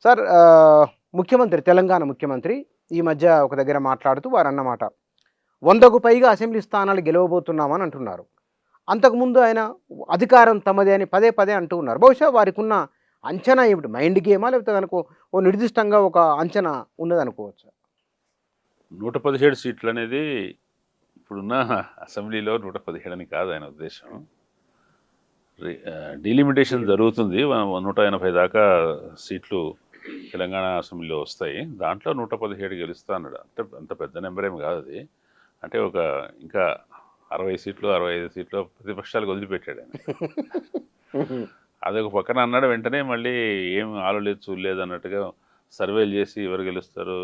Sir ముఖ్యమంత్రి తెలంగాణ ముఖ్యమంత్రి ఈ మధ్య ఒక దగ్గర మాట్లాడుతూ వారన్నమాట 100కు పైగా అసెంబ్లీ స్థానాలు గెలవబోతున్నామని అంటున్నారు. అంతకుముందు ఆయన అధికారం తమదే అని పదే పదే అంటూ ఉన్నారు. బహుశా వారికున్న అంచనా ఏమిటి? మైండ్ గేమా? లేకపోతే దానికి ఓ నిర్దిష్టంగా ఒక అంచనా ఉన్నదనుకోవచ్చా? 117 సీట్లు అనేది ఇప్పుడున్న అసెంబ్లీలో 117 అని కాదు ఆయన ఉద్దేశం. డీలిమిటేషన్ జరుగుతుంది. 180 దాకా సీట్లు తెలంగాణ అసెంబ్లీలో వస్తాయి. దాంట్లో 117 గెలుస్తా అన్నాడు. అంటే అంత పెద్ద నెంబర్ ఏమి కాదు అది. అంటే ఒక ఇంకా 60 సీట్లు 65 సీట్లు ప్రతిపక్షాలకు వదిలిపెట్టాడు ఆయన. అదొక పక్కన అన్నాడు. వెంటనే మళ్ళీ ఏం ఆలోలేదు చూడలేదు అన్నట్టుగా సర్వేలు చేసి ఎవరు గెలుస్తారు,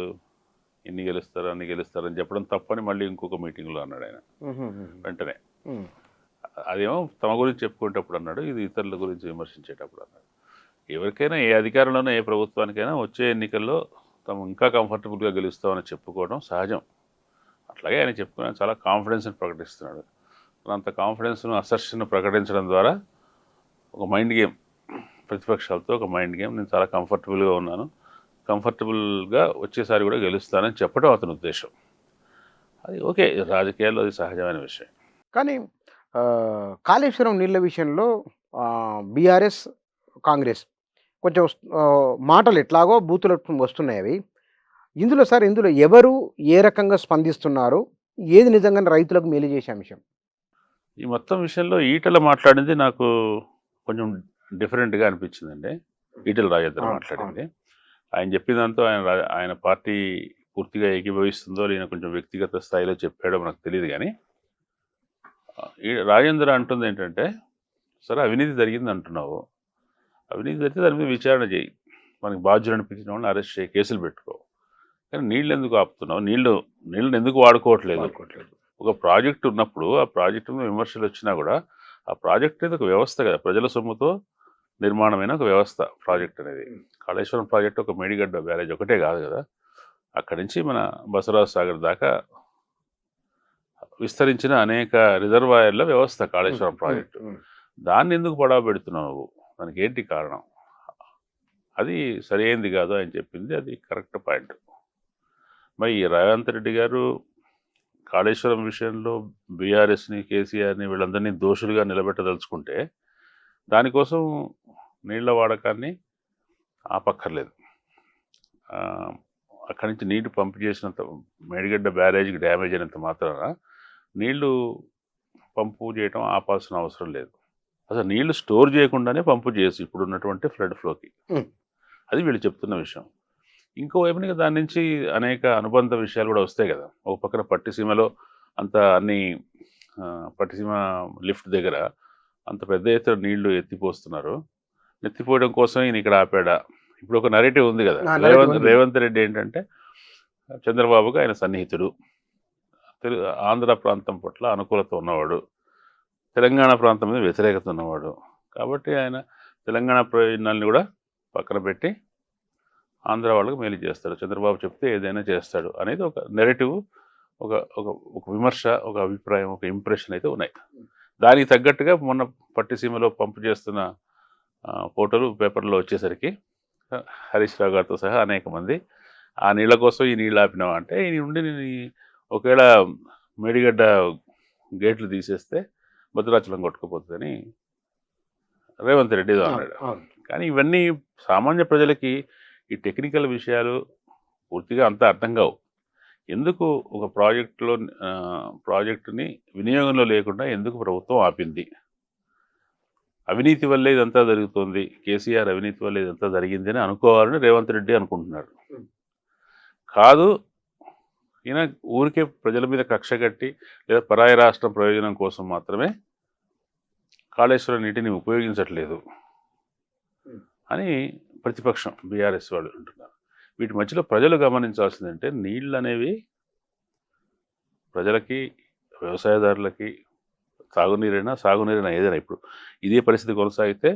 ఇన్ని గెలుస్తారు, అన్ని గెలుస్తారు అని చెప్పడం తప్పని మళ్ళీ ఇంకొక మీటింగ్లో అన్నాడు ఆయన వెంటనే. అదేమో తమ గురించి చెప్పుకునేటప్పుడు అన్నాడు, ఇది ఇతరుల గురించి విమర్శించేటప్పుడు అన్నాడు. ఎవరికైనా ఏ అధికారంలోనో ఏ ప్రభుత్వానికైనా వచ్చే ఎన్నికల్లో తాము ఇంకా కంఫర్టబుల్గా గెలుస్తామని చెప్పుకోవడం సహజం. అట్లాగే ఆయన చెప్పుకుని చాలా కాన్ఫిడెన్స్ని ప్రకటిస్తున్నాడు. అంత కాన్ఫిడెన్స్ను అసర్షన్ ప్రకటించడం ద్వారా ఒక మైండ్ గేమ్, ప్రతిపక్షాలతో ఒక మైండ్ గేమ్, నేను చాలా కంఫర్టబుల్గా ఉన్నాను, కంఫర్టబుల్గా వచ్చేసారి కూడా గెలుస్తానని చెప్పడం అతని ఉద్దేశం. అది ఓకే, రాజకీయాల్లో అది సహజమైన విషయం. కానీ కాళేశ్వరం నీళ్ళ విషయంలో బీఆర్ఎస్, కాంగ్రెస్ కొంచెం మాటలు ఎట్లాగో బూతులు వస్తున్నాయి అవి. ఇందులో ఎవరు ఏ రకంగా స్పందిస్తున్నారు? ఏది నిజంగా రైతులకు మేలు చేసే అంశం? ఈ మొత్తం విషయంలో ఈటెల మాట్లాడింది నాకు కొంచెం డిఫరెంట్గా అనిపించిందండి. ఈటెల రాజేందర్ మాట్లాడింది. ఆయన చెప్పినంతో ఆయన పార్టీ పూర్తిగా ఏకీభవిస్తుందో లేదా కొంచెం వ్యక్తిగత స్థాయిలో చెప్పాడో మనకు తెలియదు. కానీ రాజేంద్ర అంటుంది ఏంటంటే, సరే అవినీతి జరిగింది అంటున్నావు, అవినీతి జరిగితే దాని మీద విచారణ చేయి, మనకి బాధ్యులు అనిపించిన వాళ్ళని అరెస్ట్ చేయి, కేసులు పెట్టుకో, కానీ నీళ్ళు ఎందుకు ఆపుతున్నావు, నీళ్ళని ఎందుకు వాడుకోవట్లేదు? ఒక ప్రాజెక్ట్ ఉన్నప్పుడు ఆ ప్రాజెక్టు మీద విమర్శలు వచ్చినా కూడా ఆ ప్రాజెక్ట్ అనేది ఒక వ్యవస్థ కదా, ప్రజల సొమ్ముతో నిర్మాణమైన ఒక వ్యవస్థ ప్రాజెక్ట్ అనేది. కాళేశ్వరం ప్రాజెక్ట్ ఒక మేడిగడ్డ బ్యారేజ్ ఒకటే కాదు కదా, అక్కడి నుంచి మన బసవరాజ్ సాగర్ దాకా విస్తరించిన అనేక రిజర్వాయర్ల వ్యవస్థ కాళేశ్వరం ప్రాజెక్టు. దాన్ని ఎందుకు పడవ పెడుతున్నావు? దానికి ఏంటి కారణం? అది సరైనది కాదు అని చెప్పింది, అది కరెక్ట్ పాయింట్. మరి రేవంత్ రెడ్డి గారు కాళేశ్వరం విషయంలో బీఆర్ఎస్ని, కేసీఆర్ని, వీళ్ళందరినీ దోషులుగా నిలబెట్టదలుచుకుంటే దానికోసం నీళ్ల వాడకాన్ని ఆపక్కర్లేదు. అక్కడి నుంచి నీటి పంపు చేసినంత, మేడిగడ్డ బ్యారేజ్కి డ్యామేజ్ అయినంత మాత్రాన నీళ్లు పంపు చేయటం ఆపాల్సిన అవసరం లేదు. అసలు నీళ్లు స్టోర్ చేయకుండానే పంపు చేసి ఇప్పుడు ఉన్నటువంటి ఫ్లడ్ ఫ్లోకి, అది వీళ్ళు చెప్తున్న విషయం. ఇంకోవైపున దాని నుంచి అనేక అనుబంధ విషయాలు కూడా వస్తాయి కదా. ఒక పక్కన పట్టిసీమలో అంత అన్ని పట్టిసీమ లిఫ్ట్ దగ్గర అంత పెద్ద ఎత్తున నీళ్లు ఎత్తిపోస్తున్నారు. ఎత్తిపోయడం కోసం ఈయన ఇక్కడ ఆపాడా? ఇప్పుడు ఒక నరేటివ్ ఉంది కదా. రేవంత్ రెడ్డి ఏంటంటే చంద్రబాబుగా ఆయన సన్నిహితుడు, ఆంధ్ర ప్రాంతం పట్ల అనుకూలత ఉన్నవాడు, తెలంగాణ ప్రాంతం మీద వ్యతిరేకత ఉన్నవాడు. కాబట్టి ఆయన తెలంగాణ ప్రయోజనాల్ని కూడా పక్కన పెట్టి ఆంధ్ర వాళ్ళకు మేలు చేస్తాడు, చంద్రబాబు చెప్తే ఏదైనా చేస్తాడు అనేది ఒక నెరేటివ్, ఒక ఒక విమర్శ, ఒక అభిప్రాయం, ఒక ఇంప్రెషన్ అయితే ఉన్నాయి. దానికి తగ్గట్టుగా మొన్న పట్టిసీమలో పంపు చేస్తున్న ఫోటోలు పేపర్లో వచ్చేసరికి హరీష్ రావు గారితో సహా అనేక మంది ఆ నీళ్ళ కోసం ఈ నీళ్ళు ఆపినావా అంటే, ఈ నుండి ఒకవేళ మేడిగడ్డ గేట్లు తీసేస్తే భద్రాచలం కొట్టుకుపోతుందని రేవంత్ రెడ్డి అన్నాడు. కానీ ఇవన్నీ సామాన్య ప్రజలకి ఈ టెక్నికల్ విషయాలు పూర్తిగా అంతా అర్థం కావు. ఎందుకు ఒక ప్రాజెక్టుని వినియోగంలో లేకుండా ఎందుకు ప్రభుత్వం ఆపింది? అవినీతి వల్లే ఇదంతా జరుగుతుంది, కేసీఆర్ అవినీతి వల్ల ఇదంతా జరిగింది అని అనుకోవాలని రేవంత్ రెడ్డి అనుకుంటున్నాడు. కాదు, ఈయన ఊరికే ప్రజల మీద కక్ష కట్టి లేదా పరాయి రాష్ట్రం ప్రయోజనం కోసం మాత్రమే కాళేశ్వరం నీటిని ఉపయోగించట్లేదు అని ప్రతిపక్షం బీఆర్ఎస్ వాళ్ళు అంటున్నారు. వీటి మధ్యలో ప్రజలు గమనించాల్సిందంటే, నీళ్ళు అనేవి ప్రజలకి, వ్యవసాయదారులకి, సాగునీరైనా ఏదైనా ఇప్పుడు ఇదే పరిస్థితి కొనసాగితే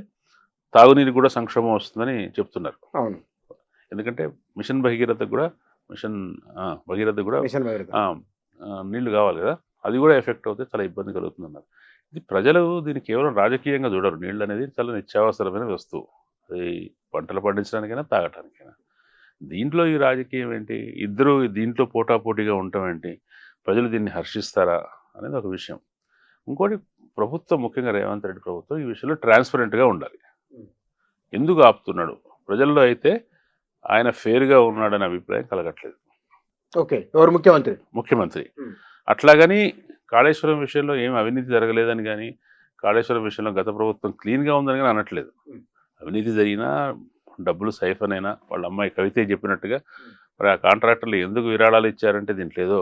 తాగునీరు కూడా సంక్షోభం వస్తుందని చెప్తున్నారు. అవును, ఎందుకంటే మిషన్ భగీరథ కూడా నీళ్లు కావాలి కదా, అది కూడా ఎఫెక్ట్ అవుతే చాలా ఇబ్బంది కలుగుతుంది అన్నారు. ఇది ప్రజలు దీన్ని కేవలం రాజకీయంగా చూడరు. నీళ్ళు అనేది చాలా నిత్యావసరమైన వస్తువు, అది పంటలు పండించడానికైనా తాగటానికైనా. దీంట్లో ఈ రాజకీయం ఏంటి, ఇద్దరు దీంట్లో పోటాపోటీగా ఉండటం ఏంటి, ప్రజలు దీన్ని హర్షిస్తారా అనేది ఒక విషయం. ఇంకోటి, ప్రభుత్వం ముఖ్యంగా రేవంత్ రెడ్డి ప్రభుత్వం ఈ విషయంలో ట్రాన్స్పరెంట్గా ఉండాలి. ఎందుకు ఆపుతున్నాడు, ప్రజల్లో అయితే ఆయన ఫేర్గా ఉన్నాడనే అభిప్రాయం కలగట్లేదు ఓకే, ఎవరు ముఖ్యమంత్రి? ముఖ్యమంత్రి. అట్లాగని కాళేశ్వరం విషయంలో ఏం అవినీతి జరగలేదని కానీ, కాళేశ్వరం విషయంలో గత ప్రభుత్వం క్లీన్గా ఉందని కానీ అనట్లేదు. అవినీతి జరిగినా, డబ్బులు సైఫన్ అయినా, వాళ్ళ అమ్మాయి కవిత చెప్పినట్టుగా మరి ఆ కాంట్రాక్టర్లు ఎందుకు విరాళాలు ఇచ్చారంటే దీంట్లో ఏదో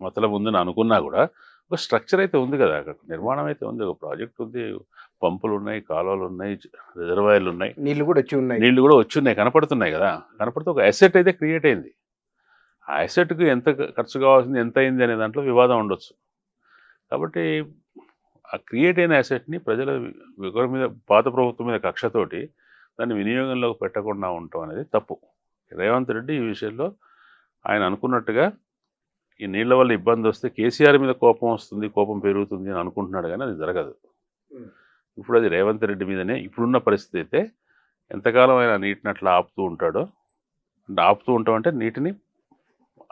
మతలబు ఉందని అనుకున్నా కూడా ఒక స్ట్రక్చర్ అయితే ఉంది కదా, అక్కడ నిర్మాణం అయితే ఉంది, ఒక ప్రాజెక్ట్ ఉంది, పంపులు ఉన్నాయి, కాలువలు ఉన్నాయి, రిజర్వాయర్లు ఉన్నాయి, నీళ్లు కూడా వచ్చి ఉన్నాయి, కనపడుతున్నాయి కదా. కనపడితే ఒక అసెట్ అయితే క్రియేట్ అయింది. ఆ అసెట్కి ఎంత ఖర్చు కావాల్సింది, ఎంత అయింది అనే దాంట్లో వివాదం ఉండొచ్చు. కాబట్టి ఆ క్రియేట్ అయిన అసెట్ని ప్రజల ఒకరి మీద, పాత ప్రభుత్వం మీద కక్షతోటి దాన్ని వినియోగంలోకి పెట్టకుండా ఉండటం అనేది తప్పు. రేవంత్ రెడ్డి ఈ విషయంలో ఆయన అనుకున్నట్టుగా ఈ నీళ్ల వల్ల ఇబ్బంది వస్తే కేసీఆర్ మీద కోపం వస్తుంది, కోపం పెరుగుతుంది అని అనుకుంటున్నాడు, కానీ అది జరగదు. ఇప్పుడు అది రేవంత్ రెడ్డి మీదనే. ఇప్పుడున్న పరిస్థితి అయితే ఎంతకాలం ఆయన నీటిని అట్లా ఆపుతూ ఉంటాడో, ఆపుతూ ఉంటామంటే నీటిని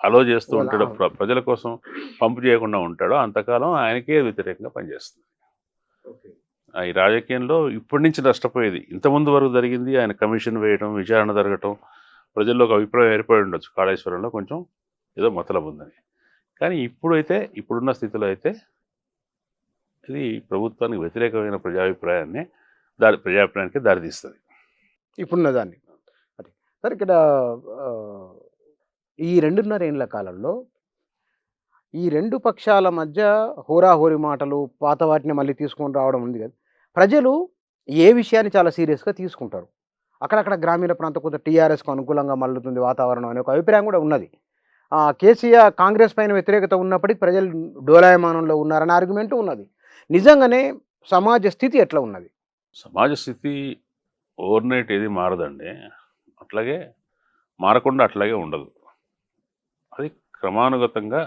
అలో చేస్తూ ఉంటాడో, ప్రజల కోసం పంపు చేయకుండా ఉంటాడో అంతకాలం ఆయనకే వ్యతిరేకంగా పనిచేస్తుంది. ఈ రాజకీయంలో ఇప్పటి నుంచి నష్టపోయేది ఇంతకుముందు వరకు జరిగింది. ఆయన కమిషన్ వేయడం, విచారణ జరగటం, ప్రజల్లో ఒక అభిప్రాయం ఏర్పడి ఉండొచ్చు కాళేశ్వరంలో కొంచెం ఏదో మతలబు ఉందని. కానీ ఇప్పుడైతే, ఇప్పుడున్న స్థితిలో అయితే ఇది ప్రభుత్వానికి వ్యతిరేకమైన ప్రజాభిప్రాయానికి దారితీస్తుంది ఇప్పుడున్న దాన్ని. అదే సార్, ఇక్కడ ఈ 2.5 ఏళ్ల కాలంలో ఈ రెండు పక్షాల మధ్య హోరాహోరీ మాటలు, పాత వాటిని మళ్ళీ తీసుకొని రావడం ఉంది కదా. ప్రజలు ఏ విషయాన్ని చాలా సీరియస్గా తీసుకుంటారు. అక్కడక్కడ గ్రామీణ ప్రాంతం కొంత టీఆర్ఎస్కు అనుకూలంగా మల్లుతుంది వాతావరణం అనే ఒక అభిప్రాయం కూడా ఉన్నది. కేసీఆర్ కాంగ్రెస్ పైన వ్యతిరేకత ఉన్నప్పటికీ ప్రజలు డోలాయమానంలో ఉన్నారనే ఆర్గ్యుమెంట్ ఉన్నది. నిజంగానే సమాజ స్థితి ఎట్లా ఉన్నది? సమాజ స్థితి ఓవర్నైట్ ఏది మారదండి. అట్లాగే మారకుండా అట్లాగే ఉండదు. అది క్రమానుగతంగా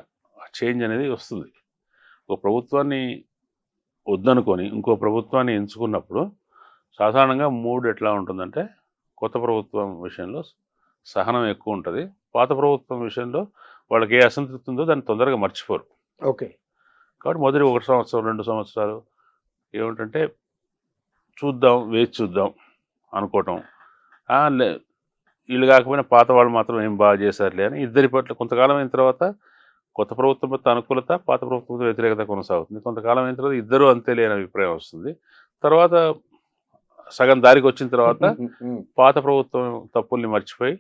చేంజ్ అనేది వస్తుంది. ఒక ప్రభుత్వాన్ని వద్దనుకొని ఇంకో ప్రభుత్వాన్ని ఎంచుకున్నప్పుడు సాధారణంగా మూడ్ ఎట్లా ఉంటుందంటే, కొత్త ప్రభుత్వం విషయంలో సహనం ఎక్కువ ఉంటుంది, పాత ప్రభుత్వం విషయంలో వాళ్ళకి ఏ అసంతృప్తి ఉందో దాన్ని తొందరగా మర్చిపోరు. ఓకే. కాబట్టి మొదటి 1 సంవత్సరం 2 సంవత్సరాలు ఏమిటంటే చూద్దాం, వేచి చూద్దాం అనుకోవటం. వీళ్ళు కాకపోయినా పాత వాళ్ళు మాత్రం ఏం బాగా చేశారులే అని ఇద్దరి పట్ల కొంతకాలం అయిన తర్వాత కొత్త ప్రభుత్వం యొక్క అనుకూలత, పాత ప్రభుత్వం వ్యతిరేకత కొనసాగుతుంది. కొంతకాలం అయిన తర్వాత ఇద్దరు అంతే లేని అభిప్రాయం వస్తుంది. తర్వాత సగం దారికి వచ్చిన తర్వాత పాత ప్రభుత్వం తప్పుల్ని మర్చిపోయి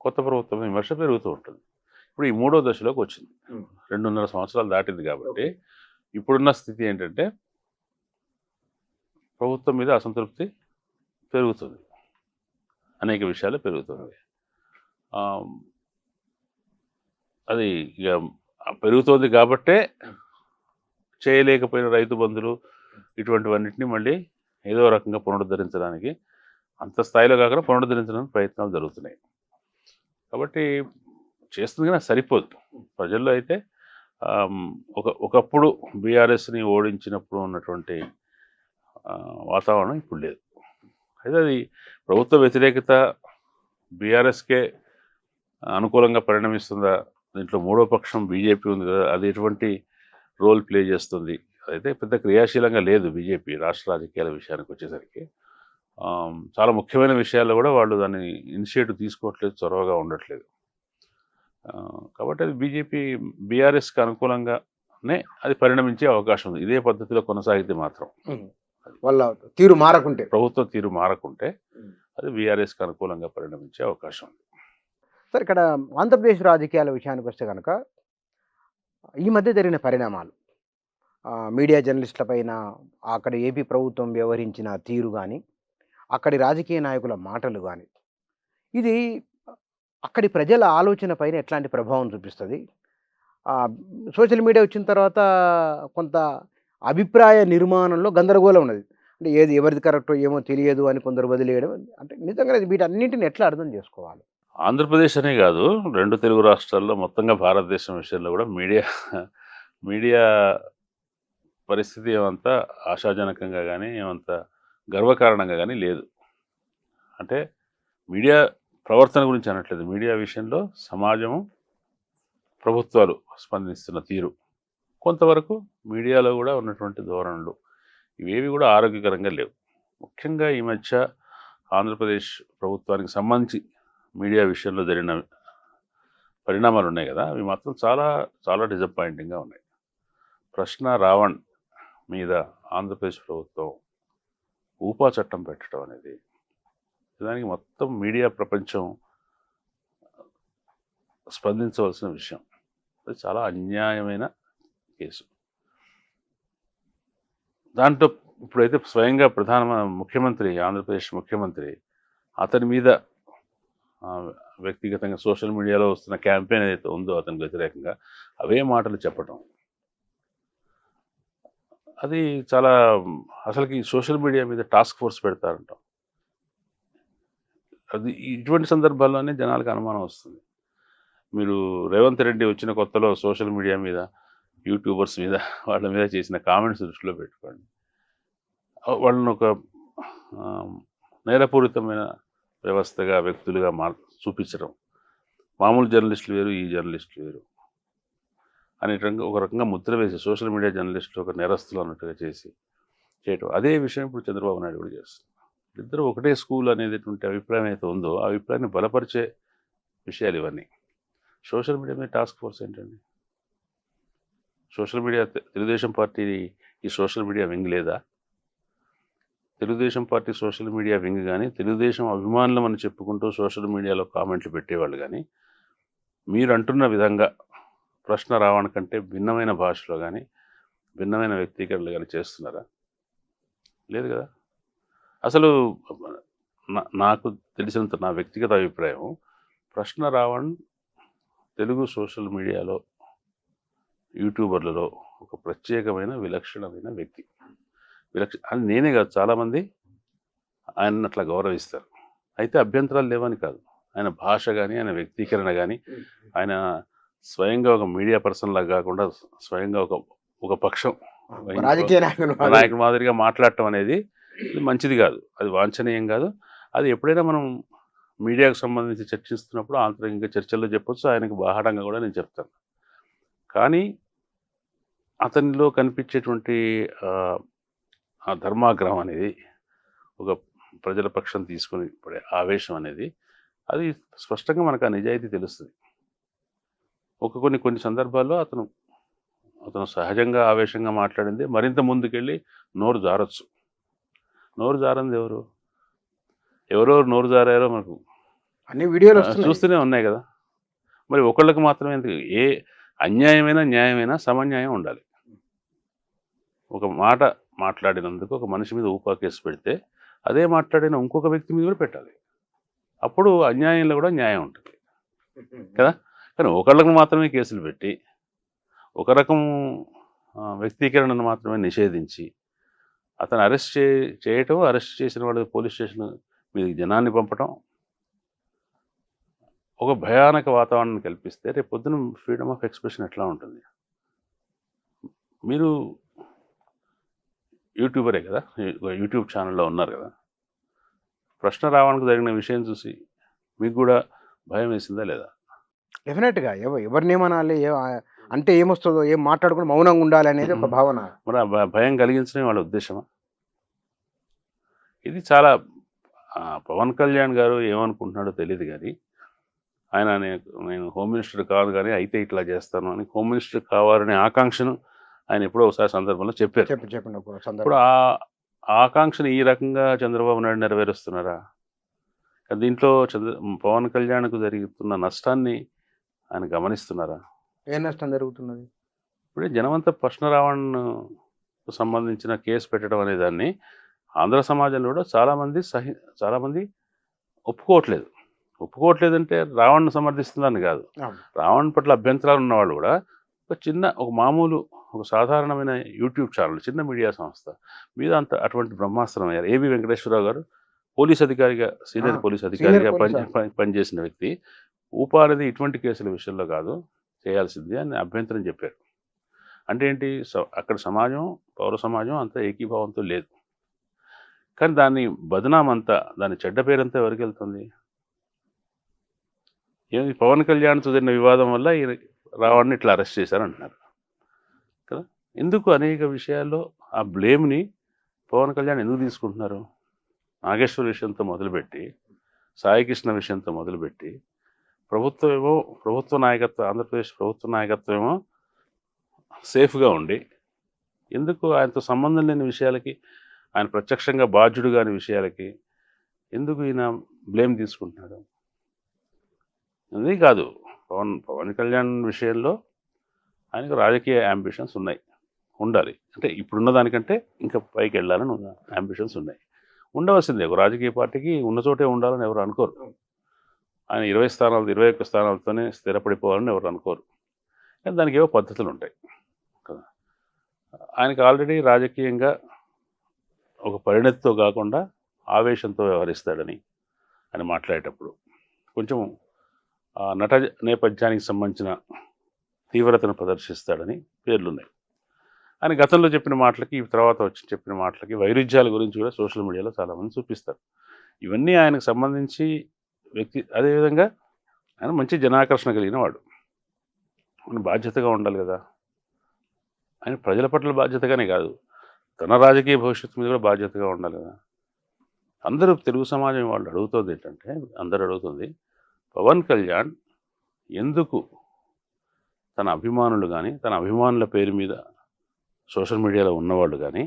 కొత్త ప్రభుత్వం విమర్శ పెరుగుతూ ఉంటుంది. ఇప్పుడు ఈ 3వ దశలోకి వచ్చింది. 2.5 సంవత్సరాలు దాటింది కాబట్టి ఇప్పుడున్న స్థితి ఏంటంటే ప్రభుత్వం మీద అసంతృప్తి పెరుగుతుంది, అనేక విషయాలు పెరుగుతుంది. అది ఇక పెరుగుతోంది కాబట్టే చేయలేకపోయిన రైతు బంధులు ఇటువంటివన్నిటిని మళ్ళీ ఏదో రకంగా పునరుద్ధరించడానికి, అంత స్థాయిలో కాకుండా పునరుద్ధరించడానికి ప్రయత్నాలు జరుగుతున్నాయి. కాబట్టి చేస్తుంది కానీ సరిపోదు. ప్రజల్లో అయితే ఒకప్పుడు బీఆర్ఎస్ని ఓడించినప్పుడు ఉన్నటువంటి వాతావరణం ఇప్పుడు లేదు. అయితే అది ప్రభుత్వ వ్యతిరేకత బీఆర్ఎస్కే అనుకూలంగా పరిణమిస్తుందా, దీంట్లో 3వ పక్షం బీజేపీ ఉంది కదా, అది ఎటువంటి రోల్ ప్లే చేస్తుంది? అయితే పెద్ద క్రియాశీలంగా లేదు బీజేపీ రాష్ట్ర రాజకీయాల విషయానికి వచ్చేసరికి. చాలా ముఖ్యమైన విషయాల్లో కూడా వాళ్ళు దాన్ని ఇనిషియేటివ్ తీసుకోవట్లేదు, చొరవగా ఉండట్లేదు. కాబట్టి అది బీఆర్ఎస్కి అనుకూలంగానే అది పరిణమించే అవకాశం ఉంది. ఇదే పద్ధతిలో కొనసాగితే మాత్రం, వాళ్ళ తీరు మారకుంటే, ప్రభుత్వం తీరు మారకుంటే అది బీఆర్ఎస్కి అనుకూలంగా పరిణమించే అవకాశం ఉంది. సార్, ఇక్కడ ఆంధ్రప్రదేశ్ రాజకీయాల విషయానికి వస్తే కనుక ఈ మధ్య జరిగిన పరిణామాలు, మీడియా జర్నలిస్టుల పైన అక్కడ ఏపీ ప్రభుత్వం వ్యవహరించిన తీరు కానీ, అక్కడి రాజకీయ నాయకుల మాటలు కానీ, ఇది అక్కడి ప్రజల ఆలోచన పైన ఎట్లాంటి ప్రభావం చూపిస్తుంది? సోషల్ మీడియా వచ్చిన తర్వాత కొంత అభిప్రాయ నిర్మాణంలో గందరగోళం ఉన్నది. అంటే ఏది ఎవరిది కరెక్టో ఏమో తెలియదు అని కొందరు వదిలేయడం. అంటే నిజంగా వీటన్నింటిని ఎట్లా అర్థం చేసుకోవాలి? ఆంధ్రప్రదేశ్ అనే కాదు, 2 తెలుగు రాష్ట్రాల్లో మొత్తంగా భారతదేశం విషయంలో కూడా మీడియా పరిస్థితి ఏమంతా ఆశాజనకంగా కానీ, ఏమంతా గర్వకారణంగా కానీ లేదు. అంటే మీడియా ప్రవర్తన గురించి అనట్లేదు. మీడియా విషయంలో సమాజము, ప్రభుత్వాలు స్పందిస్తున్న తీరు, కొంతవరకు మీడియాలో కూడా ఉన్నటువంటి ధోరణులు ఇవేవి కూడా ఆరోగ్యకరంగా లేవు. ముఖ్యంగా ఈ మధ్య ఆంధ్రప్రదేశ్ ప్రభుత్వానికి సంబంధించి మీడియా విషయంలో జరిగిన పరిణామాలు ఉన్నాయి కదా, అవి మాత్రం చాలా చాలా డిసప్పాయింటింగ్గా ఉన్నాయి. ప్రశ్న రావణ్ మీద ఆంధ్రప్రదేశ్ ప్రభుత్వం ఊపా చట్టం పెట్టడం అనేది దానికి మొత్తం మీడియా ప్రపంచం స్పందించవలసిన విషయం. అది చాలా అన్యాయమైన కేసు. దాంట్లో ఇప్పుడైతే స్వయంగా ముఖ్యమంత్రి, ఆంధ్రప్రదేశ్ ముఖ్యమంత్రి అతని మీద వ్యక్తిగతంగా సోషల్ మీడియాలో వస్తున్న క్యాంపెయిన్ ఏదైతే ఉందో అతనికి వ్యతిరేకంగా అవే మాటలు చెప్పడం, అది చాలా అసలుకి సోషల్ మీడియా మీద టాస్క్ ఫోర్స్ పెడతారంటాం. అది ఇటువంటి సందర్భాల్లోనే జనాలకు అనుమానం వస్తుంది. మీరు రేవంత్ రెడ్డి వచ్చిన కొత్తలో సోషల్ మీడియా మీద, యూట్యూబర్స్ మీద, వాళ్ళ మీద చేసిన కామెంట్స్ దృష్టిలో పెట్టుకోండి. వాళ్ళని ఒక నేరపూరితమైన వ్యవస్థగా, వ్యక్తులుగా చూపించడం, మామూలు జర్నలిస్టులు వేరు, ఈ జర్నలిస్టులు వేరు అనే ఒక రకంగా ముద్ర వేసి సోషల్ మీడియా జర్నలిస్టులు ఒక నేరస్తులు అన్నట్టుగా చేయటం. అదే విషయం ఇప్పుడు చంద్రబాబు నాయుడు కూడా చేస్తారు. ఇద్దరు ఒకటే స్కూల్ అనేటువంటి అభిప్రాయం అయితే ఉందో ఆ అభిప్రాయాన్ని బలపరిచే విషయాలు ఇవన్నీ. సోషల్ మీడియా మీద టాస్క్ ఫోర్స్ ఏంటండి? సోషల్ మీడియా, తెలుగుదేశం పార్టీ ఈ సోషల్ మీడియా వింగ్ లేదా? Telugu Desam party social media wing కానీ, తెలుగుదేశం అభిమానులం అని చెప్పుకుంటూ సోషల్ మీడియాలో కామెంట్లు పెట్టేవాళ్ళు కానీ మీరు అంటున్న విధంగా ప్రశ్న రావడం కంటే భిన్నమైన భాషలో కానీ, భిన్నమైన వ్యక్తీకరణలు కానీ చేస్తున్నారా? లేదు కదా. అసలు నాకు తెలిసినంత నా వ్యక్తిగత అభిప్రాయం, ప్రశ్న రావణ్ తెలుగు సోషల్ మీడియాలో, యూట్యూబర్లలో ఒక ప్రత్యేకమైన విలక్షణమైన వ్యక్తి. అది నేనే కాదు, చాలామంది ఆయన్ని అట్లా గౌరవిస్తారు. అయితే అభ్యంతరాలు లేవని కాదు, ఆయన భాష కానీ, ఆయన వ్యక్తీకరణ కానీ, ఆయన స్వయంగా ఒక మీడియా పర్సన్ లాగా కాకుండా స్వయంగా ఒక పక్షం రాజకీయ నాయకుడు మాదిరిగా మాట్లాడటం అనేది ఇది మంచిది కాదు, అది వాంఛనీయం కాదు. అది ఎప్పుడైనా మనం మీడియాకు సంబంధించి చర్చిస్తున్నప్పుడు ఆంతరికంగా చర్చల్లో చెప్పొచ్చు, ఆయనకు బాహాటంగా కూడా నేను చెప్తాను. కానీ అతనిలో కనిపించేటువంటి ఆ ధర్మాగ్రహం అనేది, ఒక ప్రజల పక్షం తీసుకొని పడే ఆవేశం అనేది, అది స్పష్టంగా మనకు ఆ నిజాయితీ తెలుస్తుంది. కొన్ని సందర్భాల్లో అతను సహజంగా ఆవేశంగా మాట్లాడింది మరింత ముందుకెళ్ళి నోరు జారొచ్చు. నోరు జారంది ఎవరెవరు నోరు జారారో మనకు అన్ని వీడియోలు చూస్తూనే ఉన్నాయి కదా. మరి ఒకళ్ళకి మాత్రమే ఎందుకు? ఏ అన్యాయమైనా న్యాయమైనా సమన్యాయం ఉండాలి. ఒక మాట మాట్లాడినందుకు ఒక మనిషి మీద ఊపా కేసు పెడితే అదే మాట్లాడిన ఇంకొక వ్యక్తి మీద కూడా పెట్టాలి. అప్పుడు అన్యాయంలో కూడా న్యాయం ఉంటుంది కదా. కానీ ఒకళ్ళకు మాత్రమే కేసులు పెట్టి ఒక రకం వ్యక్తీకరణను మాత్రమే నిషేధించి అతను అరెస్ట్ చేయటం, అరెస్ట్ చేసిన వాళ్ళు పోలీస్ స్టేషన్ మీదకి జనాన్ని పంపటం, ఒక భయానక వాతావరణాన్ని కల్పిస్తే రేపు పొద్దున ఫ్రీడమ్ ఆఫ్ ఎక్స్ప్రెషన్ ఎట్లా ఉంటుంది? మీరు యూట్యూబరే కదా, యూట్యూబ్ ఛానల్లో ఉన్నారు కదా. ప్రశ్న రావడానికి జరిగిన విషయం చూసి మీకు కూడా భయం వేసిందా లేదా? డెఫినెట్గా ఎవరిని ఏమనాలి, అంటే ఏమొస్తుందో, ఏం మాట్లాడుకుని మౌనంగా ఉండాలి అనేది ఒక భావన. మరి భయం కలిగించడం వాళ్ళ ఉద్దేశమా? ఇది చాలా పవన్ కళ్యాణ్ గారు ఏమనుకుంటున్నాడో తెలియదు కానీ, ఆయన నేను హోమ్ మినిస్టర్ కాదు కానీ అయితే ఇట్లా చేస్తాను అని హోమ్ మినిస్టర్ కావాలనే ఆకాంక్షను ఆయన ఎప్పుడో ఒకసారి సందర్భంలో చెప్పారు. ఇప్పుడు ఆ ఆకాంక్షను ఈ రకంగా చంద్రబాబు నాయుడు నెరవేరుస్తున్నారా? దీంట్లో పవన్ కళ్యాణ్కు జరుగుతున్న నష్టాన్ని ఆయన గమనిస్తున్నారా? ఏ నష్టం జరుగుతున్నది? ఇప్పుడే జనమంతా ప్రశ్న రావణ్కు సంబంధించిన కేసు పెట్టడం అనే దాన్ని ఆంధ్ర సమాజంలో కూడా చాలామంది ఒప్పుకోవట్లేదంటే రావణ్ను సమర్థిస్తుందని కాదు, రావణ్ పట్ల అభ్యంతరాలు ఉన్నవాళ్ళు కూడా ఒక మామూలు ఒక సాధారణమైన యూట్యూబ్ ఛానల్, చిన్న మీడియా సంస్థ మీద అటువంటి బ్రహ్మాస్త్రం అయ్యారు. ఏబి వెంకటేశ్వరరావు గారు పోలీస్ అధికారిగా, సీనియర్ పోలీస్ అధికారిగా పనిచేసిన వ్యక్తి, ఊపా అనేది ఇటువంటి కేసుల విషయంలో కాదు చేయాల్సింది అని అభ్యంతరం చెప్పారు. అంటే ఏంటి? అక్కడ పౌర సమాజం అంత ఏకీభావంతో లేదు. కానీ దాన్ని బదనామంతా, దాని చెడ్డ పేరంతా ఎవరికి వెళ్తుంది? ఏమి పవన్ కళ్యాణ్‌తో జరిగిన వివాదం వల్ల ఈయన రావణ్‌ని ఇట్లా అరెస్ట్ చేశారంటున్నారు కదా! ఎందుకు అనేక విషయాల్లో ఆ బ్లేమ్‌ని పవన్ కళ్యాణ్ ఎందుకు తీసుకుంటున్నారు? నాగేశ్వర్ విషయంతో మొదలుపెట్టి, సాయికృష్ణ విషయంతో మొదలుపెట్టి, ప్రభుత్వ నాయకత్వం, ఆంధ్రప్రదేశ్ ప్రభుత్వ నాయకత్వం ఏమో సేఫ్‌గా ఉండి, ఎందుకు ఆయనతో సంబంధం లేని విషయాలకి, ఆయన ప్రత్యక్షంగా బాధ్యుడు కాని విషయాలకి ఎందుకు ఈయన బ్లేమ్ తీసుకుంటున్నాడు? అది కాదు, పవన్ కళ్యాణ్ విషయంలో ఆయనకు రాజకీయ యాంబిషన్స్ ఉన్నాయి, ఉండాలి. అంటే ఇప్పుడున్న దానికంటే ఇంకా పైకి వెళ్ళాలని యాంబిషన్స్ ఉన్నాయి, ఉండవలసిందే. ఒక రాజకీయ పార్టీకి ఉన్న చోటే ఉండాలని ఎవరు అనుకోరు. ఆయన 20 స్థానాలు 21 స్థానాలతోనే స్థిరపడిపోవాలని ఎవరు అనుకోరు. కానీ దానికి ఏవో పద్ధతులు ఉంటాయి కదా. ఆయనకు ఆల్రెడీ రాజకీయంగా ఒక పరిణతితో కాకుండా ఆవేశంతో వ్యవహరిస్తాడని ఆయన మాట్లాడేటప్పుడు కొంచెం నట నేపథ్యానికి సంబంధించిన తీవ్రతను ప్రదర్శిస్తాడని పేర్లున్నాయి. ఆయన గతంలో చెప్పిన మాటలకి, తర్వాత వచ్చి చెప్పిన మాటలకి వైరుధ్యాల గురించి కూడా సోషల్ మీడియాలో చాలామంది చూపిస్తారు. ఇవన్నీ ఆయనకు సంబంధించి వ్యక్తి. అదేవిధంగా ఆయన మంచి జనాకర్షణ కలిగిన వాడు, ఆయన బాధ్యతగా ఉండాలి కదా. ఆయన ప్రజల పట్ల బాధ్యతగానే కాదు, తన రాజకీయ భవిష్యత్తు మీద కూడా బాధ్యతగా ఉండాలి కదా. అందరూ తెలుగు సమాజం వాళ్ళు అడుగుతుంది ఏంటంటే, అందరూ అడుగుతుంది పవన్ కళ్యాణ్ ఎందుకు తన అభిమానులు కానీ, తన అభిమానుల పేరు మీద సోషల్ మీడియాలో ఉన్నవాళ్ళు కానీ,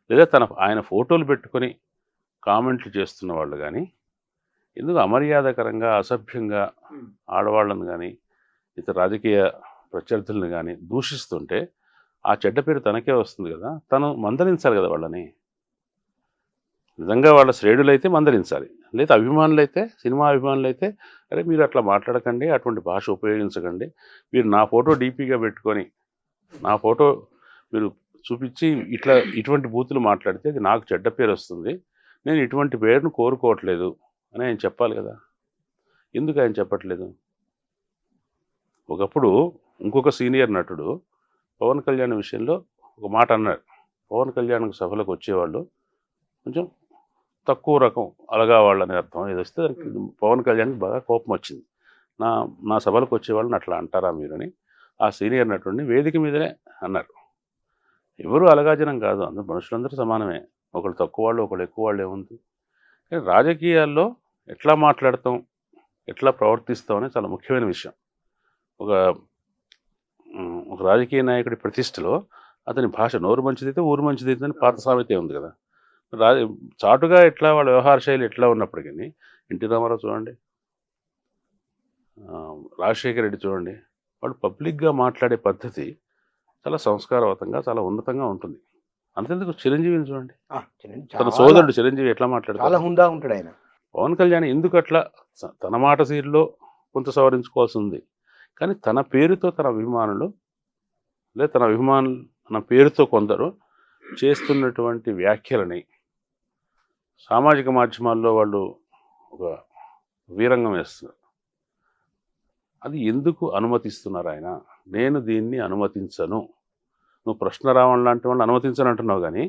లేదా ఆయన ఫోటోలు పెట్టుకొని కామెంట్లు చేస్తున్న వాళ్ళు కానీ ఎందుకు అమర్యాదకరంగా, అసభ్యంగా ఆడవాళ్ళను కానీ, ఇతర రాజకీయ ప్రత్యర్థులను కానీ దూషిస్తుంటే ఆ చెడ్డ పేరు తనకే వస్తుంది కదా. తను మందలించాలి కదా వాళ్ళని. నిజంగా వాళ్ళ శ్రేణులైతే మందలించాలి, లేదా అభిమానులైతే, సినిమా అభిమానులైతే అరే మీరు అట్లా మాట్లాడకండి, అటువంటి భాష ఉపయోగించకండి, మీరు నా ఫోటో డీపీగా పెట్టుకొని నా ఫోటో మీరు చూపించి ఇటువంటి బూతులు మాట్లాడితే అది నాకు చెడ్డ పేరు వస్తుంది, నేను ఇటువంటి పేరును కోరుకోవట్లేదు అని ఆయన చెప్పాలి కదా. ఎందుకు ఆయన చెప్పట్లేదు? ఒకప్పుడు ఇంకొక సీనియర్ నటుడు పవన్ కళ్యాణ్ విషయంలో ఒక మాట అన్నాడు. పవన్ కళ్యాణ్ సభలకు వచ్చేవాళ్ళు కొంచెం తక్కువ రకం అలగా వాళ్ళని అర్థం ఏదో వస్తే పవన్ కళ్యాణ్కి బాగా కోపం వచ్చింది. నా సభలకు వచ్చేవాళ్ళని అట్లా అంటారా మీరని ఆ సీనియర్ నటుడిని వేదిక మీదనే అన్నారు. ఎవరు అలగాజనం కాదు, అందరూ మనుషులందరూ సమానమే, ఒకళ్ళు తక్కువ వాళ్ళు ఒకళ్ళు ఎక్కువ వాళ్ళు ఏముంది. కానీ రాజకీయాల్లో ఎట్లా మాట్లాడతాం, ఎట్లా ప్రవర్తిస్తాం అనేది చాలా ముఖ్యమైన విషయం. ఒక రాజకీయ నాయకుడి ప్రతిష్టలో అతని భాష నోరు మంచిదైతే ఊరు మంచిదైతే అని పాత సామెతే ఉంది కదా. చాటుగా ఎట్లా వాళ్ళ వ్యవహార శైలి ఎట్లా ఉన్నప్పటికీ, ఎన్టీ రామారావు చూడండి, రాజశేఖర రెడ్డి చూడండి, వాళ్ళు పబ్లిక్గా మాట్లాడే పద్ధతి చాలా సంస్కారవంతంగా, చాలా ఉన్నతంగా ఉంటుంది. అంతెందుకు చిరంజీవిని చూడండి, తన సోదరుడు చిరంజీవి ఎట్లా మాట్లాడతాడు, చాలా హుందా ఉంటాడు ఆయన. పవన్ కళ్యాణ్ ఎందుకు అట్లా తన మాట తీరులో కొంత సవరించుకోవాల్సి ఉంది. కానీ తన పేరుతో తన అభిమానులు, లేదా తన పేరుతో కొందరు చేస్తున్నటువంటి వ్యాఖ్యలని సామాజిక మాధ్యమాల్లో వాళ్ళు ఒక వీరంగం వేస్తున్నారు. అది ఎందుకు అనుమతిస్తున్నారు ఆయన? నేను దీన్ని అనుమతించను. నువ్వు ప్రశ్న రావణ్ లాంటి వాళ్ళని అనుమతించను అంటున్నావు, కానీ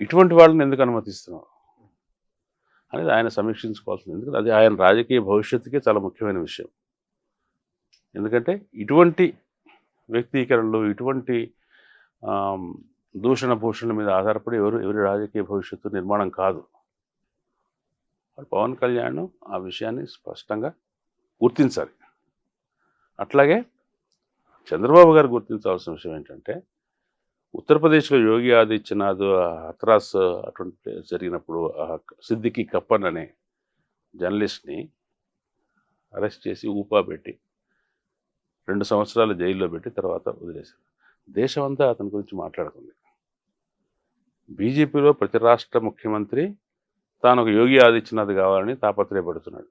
ఇటువంటి వాళ్ళని ఎందుకు అనుమతిస్తున్నావు అనేది ఆయన సమీక్షించుకోవాల్సింది. ఎందుకంటే అది ఆయన రాజకీయ భవిష్యత్తుకే చాలా ముఖ్యమైన విషయం. ఎందుకంటే ఇటువంటి వ్యక్తీకరణలు, ఇటువంటి దూషణ భూషణల మీద ఆధారపడి ఎవరి రాజకీయ భవిష్యత్తు నిర్మాణం కాదు. పవన్ కళ్యాణ్ ఆ విషయాన్ని స్పష్టంగా గుర్తించాలి. అట్లాగే చంద్రబాబు గారు గుర్తించాల్సిన విషయం ఏంటంటే, ఉత్తరప్రదేశ్లో యోగి ఆదిత్యనాథ్ హత్రాస్ అటువంటి జరిగినప్పుడు సిద్దికి కప్పన్ అనే జర్నలిస్ట్ని అరెస్ట్ చేసి ఊపా పెట్టి 2 సంవత్సరాలు జైల్లో పెట్టి తర్వాత వదిలేశారు. దేశం అంతా అతని గురించి మాట్లాడుతుంది. బీజేపీలో ప్రతి రాష్ట్ర ముఖ్యమంత్రి తాను ఒక యోగి ఆదిత్యనాథ్ కావాలని తాపత్రయపడుతున్నాడు.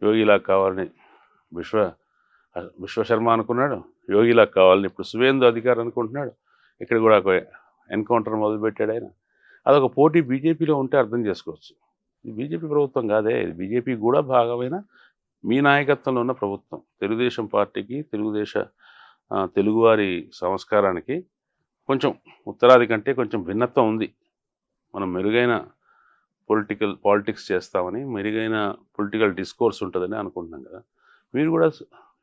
యోగిలా కావాలని విశ్వశర్మ అనుకున్నాడు, యోగిలా కావాలని ఇప్పుడు సువేందు అధికారి అనుకుంటున్నాడు. ఇక్కడ కూడా ఒక ఎన్కౌంటర్ మొదలుపెట్టాడు ఆయన. అదొక పోటీ బీజేపీలో ఉంటే అర్థం చేసుకోవచ్చు. ఇది బీజేపీ ప్రభుత్వం కాదే, ఇది బీజేపీ కూడా భాగమైన మీ నాయకత్వంలో ఉన్న ప్రభుత్వం. తెలుగుదేశం పార్టీకి, తెలుగువారి సంస్కారానికి కొంచెం ఉత్తరాది కంటే కొంచెం భిన్నత్వం ఉంది. మనం మెరుగైన పాలిటిక్స్ చేస్తామని, మెరుగైన పొలిటికల్ డిస్కోర్స్ ఉంటుందని అనుకుంటున్నాం కదా. మీరు కూడా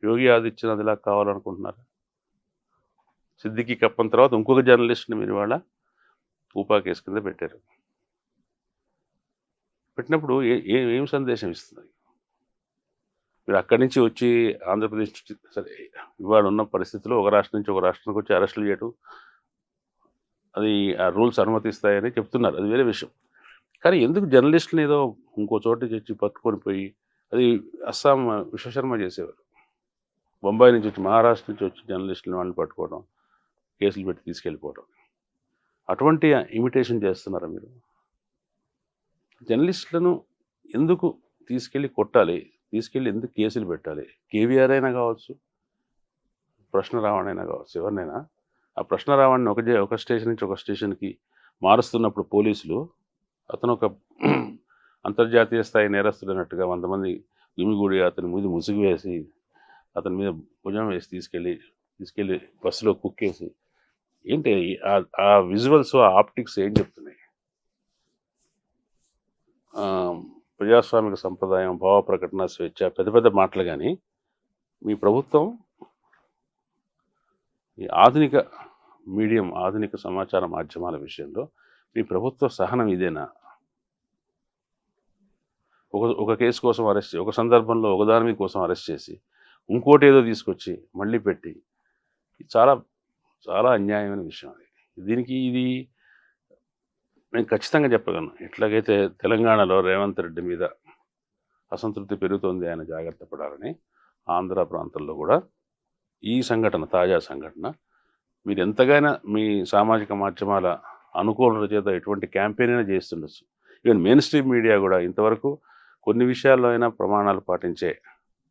యోగి ఆదిత్యనాథ్లా కావాలనుకుంటున్నారు. సిద్దికి కప్పన్ తర్వాత ఇంకొక జర్నలిస్ట్ని మీరు ఇవాళ ఊపా కేసు కింద పెట్టారు. పెట్టినప్పుడు ఏం సందేశం ఇస్తుంది? మీరు అక్కడి నుంచి వచ్చి ఆంధ్రప్రదేశ్ సరే ఇవాళ ఉన్న పరిస్థితిలో ఒక రాష్ట్రం నుంచి ఒక రాష్ట్రానికి వచ్చి అరెస్టులు చేయటం, అది ఆ రూల్స్ అనుమతిస్తాయని చెప్తున్నారు, అది వేరే విషయం. కానీ ఎందుకు జర్నలిస్టులు ఏదో ఇంకో చోటు వచ్చి పట్టుకొని పోయి, అది అస్సాం విశ్వశర్మ చేసేవారు. బొంబాయి నుంచి వచ్చి, మహారాష్ట్ర నుంచి వచ్చి జర్నలిస్టులను వాళ్ళని పట్టుకోవడం, కేసులు పెట్టి తీసుకెళ్ళిపోవడం, అటువంటి ఇమిటేషన్ చేస్తున్నారా మీరు? జర్నలిస్టులను ఎందుకు తీసుకెళ్ళి కొట్టాలి, తీసుకెళ్ళి ఎందుకు కేసులు పెట్టాలి? కేవీఆర్ అయినా కావచ్చు, ప్రశ్నరావణ్ అయినా కావచ్చు, ఎవరినైనా. ఆ ప్రశ్నరావణ్ని ఒక స్టేషన్ నుంచి ఒక స్టేషన్కి మారుస్తున్నప్పుడు పోలీసులు అతను ఒక అంతర్జాతీయ స్థాయి నేరస్తుడైనట్టుగా 100 మంది గుమిగూడి అతని మీద ముసుగు వేసి, అతని మీద భుజం వేసి తీసుకెళ్ళి బస్సులో కుక్కేసి, ఏంటి ఆ విజువల్స్, ఆ ఆప్టిక్స్ ఏం చెప్తున్నాయి? ప్రజాస్వామిక సంప్రదాయం, భావ ప్రకటన స్వేచ్ఛ, పెద్ద పెద్ద మాటలు. కానీ మీ ప్రభుత్వం ఈ ఆధునిక మీడియం, ఆధునిక సమాచార మాధ్యమాల విషయంలో మీ ప్రభుత్వ సహనం ఇదేనా? ఒక కేసు కోసం అరెస్ట్, ఒక సందర్భంలో ఒకదాని కోసం అరెస్ట్ చేసి ఇంకోటి ఏదో తీసుకొచ్చి మళ్ళీ పెట్టి, చాలా చాలా అన్యాయమైన విషయం అది. ఇది నేను ఖచ్చితంగా చెప్పగలను. ఎట్లాగైతే తెలంగాణలో రేవంత్ రెడ్డి మీద అసంతృప్తి పెరుగుతోంది, ఆయన జాగ్రత్త పడాలని, ఆంధ్ర ప్రాంతంలో కూడా ఈ సంఘటన, తాజా సంఘటన, మీరు ఎంతగానో మీ సామాజిక మాధ్యమాల అనుకూలత చేత ఎటువంటి క్యాంపెయిన్ అయినా చేస్తుండొచ్చు. ఈవెన్ మెయిన్ స్ట్రీమ్ మీడియా కూడా ఇంతవరకు కొన్ని విషయాల్లో అయినా ప్రమాణాలు పాటించే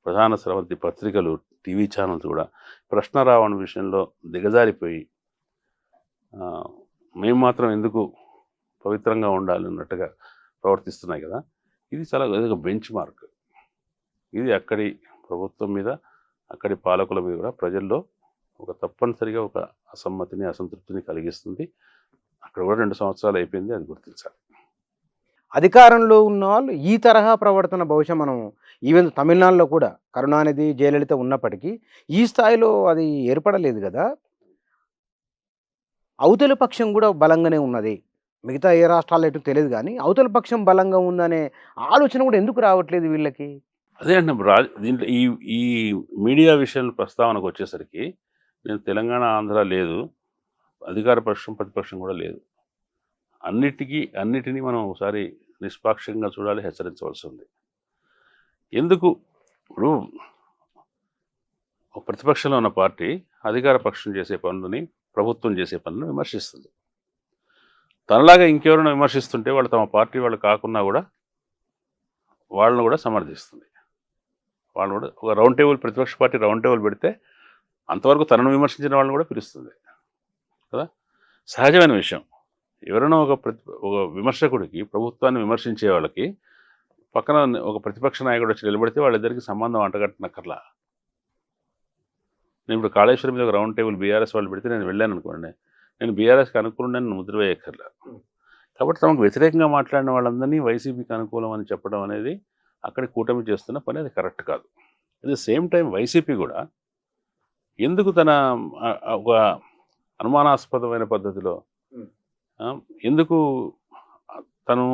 ప్రధాన స్రవంతి పత్రికలు, టీవీ ఛానల్స్ కూడా ప్రశ్నరావణ విషయంలో దిగజారిపోయి, మేము మాత్రం ఎందుకు పవిత్రంగా ఉండాలి అన్నట్టుగా ప్రవర్తిస్తున్నాయి కదా. ఇది చాలా బెంచ్ మార్క్. ఇది అక్కడి ప్రభుత్వం మీద, అక్కడి పాలకుల మీద కూడా ప్రజల్లో ఒక తప్పనిసరిగా ఒక అసమ్మతిని, అసంతృప్తిని కలిగిస్తుంది. అక్కడ కూడా 2 సంవత్సరాలు అయిపోయింది, అది గుర్తించాలి. అధికారంలో ఉన్న వాళ్ళు ఈ తరహా ప్రవర్తన బహుశా మనం ఈవెన్ తమిళనాడులో కూడా కరుణానిధి, జయలలిత ఉన్నప్పటికీ ఈ స్థాయిలో అది ఏర్పడలేదు కదా. అవతలి పక్షం కూడా బలంగానే ఉన్నది. మిగతా ఏ రాష్ట్రాల్లో ఎటు తెలియదు కానీ అవతల పక్షం బలంగా ఉందనే ఆలోచన కూడా ఎందుకు రావట్లేదు వీళ్ళకి? అదే అంటే దీంట్లో ఈ మీడియా విషయంలో ప్రస్తావనకు వచ్చేసరికి, నేను తెలంగాణ, ఆంధ్ర లేదు, అధికార పక్షం, ప్రతిపక్షం కూడా లేదు. అన్నిటినీ మనం ఒకసారి నిష్పాక్షంగా చూడాలి, హెచ్చరించవలసి ఉంది. ఎందుకు ఇప్పుడు ప్రతిపక్షంలో ఉన్న పార్టీ అధికార పక్షం చేసే పనులని, ప్రభుత్వం చేసే పనులను విమర్శిస్తుంది. తనలాగా ఇంకెవరైనా విమర్శిస్తుంటే వాళ్ళు తమ పార్టీ వాళ్ళు కాకున్నా కూడా వాళ్ళని కూడా సమర్థిస్తుంది. వాళ్ళు కూడా ఒక రౌండ్ టేబుల్, ప్రతిపక్ష పార్టీ రౌండ్ టేబుల్ పెడితే అంతవరకు తనను విమర్శించిన వాళ్ళని కూడా పిలుస్తుంది కదా. సహజమైన విషయం. ఎవరైనా ఒక విమర్శకుడికి, ప్రభుత్వాన్ని విమర్శించే వాళ్ళకి పక్కన ఒక ప్రతిపక్ష నాయకుడు వచ్చి నిలబడితే వాళ్ళిద్దరికి సంబంధం అంటగట్టనక్కర్లా. నేను ఇప్పుడు కాళేశ్వరం మీద ఒక రౌండ్ టేబుల్ బీఆర్ఎస్ వాళ్ళు పెడితే నేను వెళ్ళాను అనుకోండి, నేను బీఆర్ఎస్కి అనుకూలంగా ముద్ర వేయక్కర్లా. కాబట్టి తమకు వ్యతిరేకంగా మాట్లాడిన వాళ్ళందరినీ వైసీపీకి అనుకూలం అని చెప్పడం అనేది అక్కడి కూటమి చేస్తున్న పని, అది కరెక్ట్ కాదు. At the same time YCP కూడా ఎందుకు తన ఒక అనుమానాస్పదమైన పద్ధతిలో ఎందుకు తను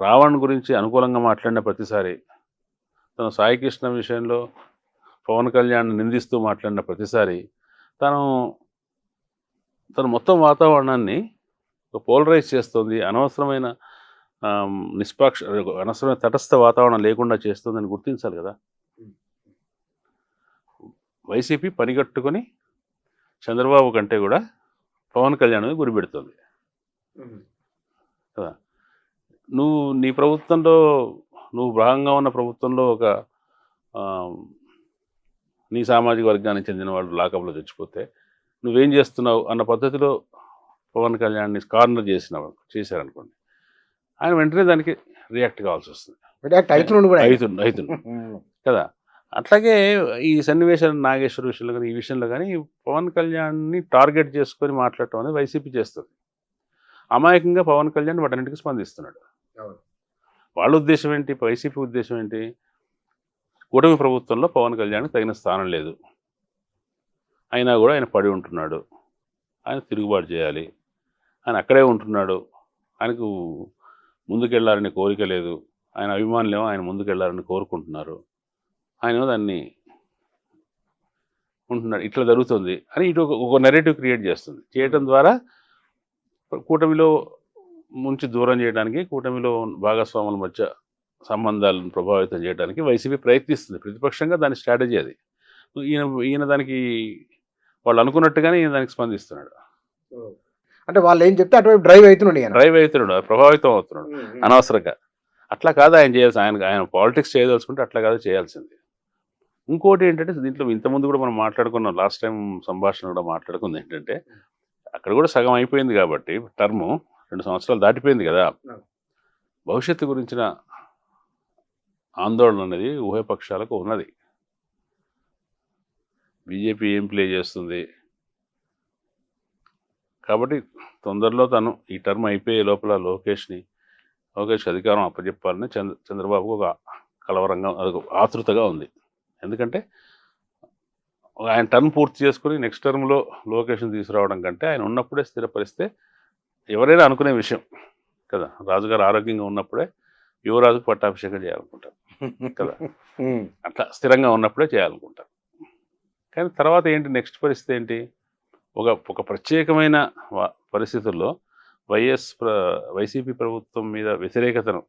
రావణ్ గురించి అనుకూలంగా మాట్లాడిన ప్రతిసారి, తను సాయికృష్ణ విషయంలో పవన్ కళ్యాణ్ నిందిస్తూ మాట్లాడిన ప్రతిసారి తను మొత్తం వాతావరణాన్ని పోలరైజ్ చేస్తుంది, అనవసరమైన అనవసరమైన తటస్థ వాతావరణం లేకుండా చేస్తుందని గుర్తించాలి కదా. వైసీపీ పనిగట్టుకొని చంద్రబాబు కంటే కూడా పవన్ కళ్యాణ్ మీద గురిపెడుతుంది కదా. నీ ప్రభుత్వంలో, నువ్వు భాగంగా ఉన్న ప్రభుత్వంలో ఒక నీ సామాజిక వర్గానికి చెందిన వాళ్ళు లాకప్లో తెచ్చిపోతే నువ్వేం చేస్తున్నావు అన్న పద్ధతిలో పవన్ కళ్యాణ్ని కార్నర్ చేశారనుకోండి, ఆయన వెంటనే దానికి రియాక్ట్ కావాల్సి వస్తుంది, అవుతుంది కదా. అట్లాగే ఈ సన్నివేశాలు నాగేశ్వర విషయంలో కానీ, ఈ విషయంలో కానీ పవన్ కళ్యాణ్ని టార్గెట్ చేసుకొని మాట్లాడటం అనేది వైసీపీ చేస్తుంది. అమాయకంగా పవన్ కళ్యాణ్ వాటన్నిటికీ స్పందిస్తున్నాడు. అవును. వాళ్ళ ఉద్దేశం ఏంటి, వైసీపీ ఉద్దేశం ఏంటి, కూటమి ప్రభుత్వంలో పవన్ కళ్యాణ్కి తగిన స్థానం లేదు, అయినా కూడా ఆయన పడి ఉంటున్నాడు, ఆయన తిరుగుబాటు చేయాలి, ఆయన అక్కడే ఉంటున్నాడు, ఆయనకు ముందుకెళ్ళాలని కోరిక లేదు, ఆయన అభిమానులేమో ఆయన ముందుకెళ్ళాలని కోరుకుంటున్నారు, ఆయన దాన్ని ఉంటున్నాడు, ఇట్లా జరుగుతుంది అని ఇటు ఒక నెరేటివ్ క్రియేట్ చేస్తుంది. చేయడం ద్వారా కూటమిలో నుంచి దూరం చేయడానికి, కూటమిలో భాగస్వాముల మధ్య సంబంధాలను ప్రభావితం చేయడానికి వైసీపీ ప్రయత్నిస్తుంది. ప్రతిపక్షంగా దాని స్ట్రాటజీ అది. ఈయన దానికి వాళ్ళు అనుకున్నట్టుగానే ఈయన దానికి స్పందిస్తున్నాడు. అంటే వాళ్ళు ఏం చెప్తే అటువైపు డ్రైవ్ అవుతున్నాడు, ప్రభావితం అవుతున్నాడు అనవసరంగా. అట్లా కాదు ఆయన చేయాల్సి, ఆయన పాలిటిక్స్ చేయదలుచుకుంటే అట్లా కాదు చేయాల్సింది. ఇంకోటి ఏంటంటే దీంట్లో ఇంతకుముందు కూడా మనం మాట్లాడుకున్నాం, లాస్ట్ టైం సంభాషణ కూడా మాట్లాడుకుంది ఏంటంటే, అక్కడ కూడా సగం అయిపోయింది కాబట్టి టర్ము 2 సంవత్సరాలు దాటిపోయింది కదా, భవిష్యత్తు గురించిన ఆందోళన అనేది ఉభయ పక్షాలకు ఉన్నది. బీజేపీ ఏం ప్లే చేస్తుంది కాబట్టి తొందరలో తను ఈ టర్మ్ అయిపోయే లోపల లోకేష్ అధికారం అప్పచెప్పాలని చంద్రబాబుకు ఒక కలవరంగా, ఆతృతగా ఉంది. ఎందుకంటే ఆయన టర్మ్ పూర్తి చేసుకుని నెక్స్ట్ టర్మ్లో లోకేష్ని తీసుకురావడం కంటే ఆయన ఉన్నప్పుడే స్థిరపరిస్తే ఎవరైనా అనుకునే విషయం కదా. రాజుగారు ఆరోగ్యంగా ఉన్నప్పుడే యువరాజుకు పట్టాభిషేకం చేయాలనుకుంటారు కదా, అట్లా స్థిరంగా ఉన్నప్పుడే చేయాలనుకుంటారు. కానీ తర్వాత ఏంటి, నెక్స్ట్ పరిస్థితి ఏంటి, ఒక ప్రత్యేకమైన పరిస్థితుల్లో వైసీపీ ప్రభుత్వం మీద వ్యతిరేకతను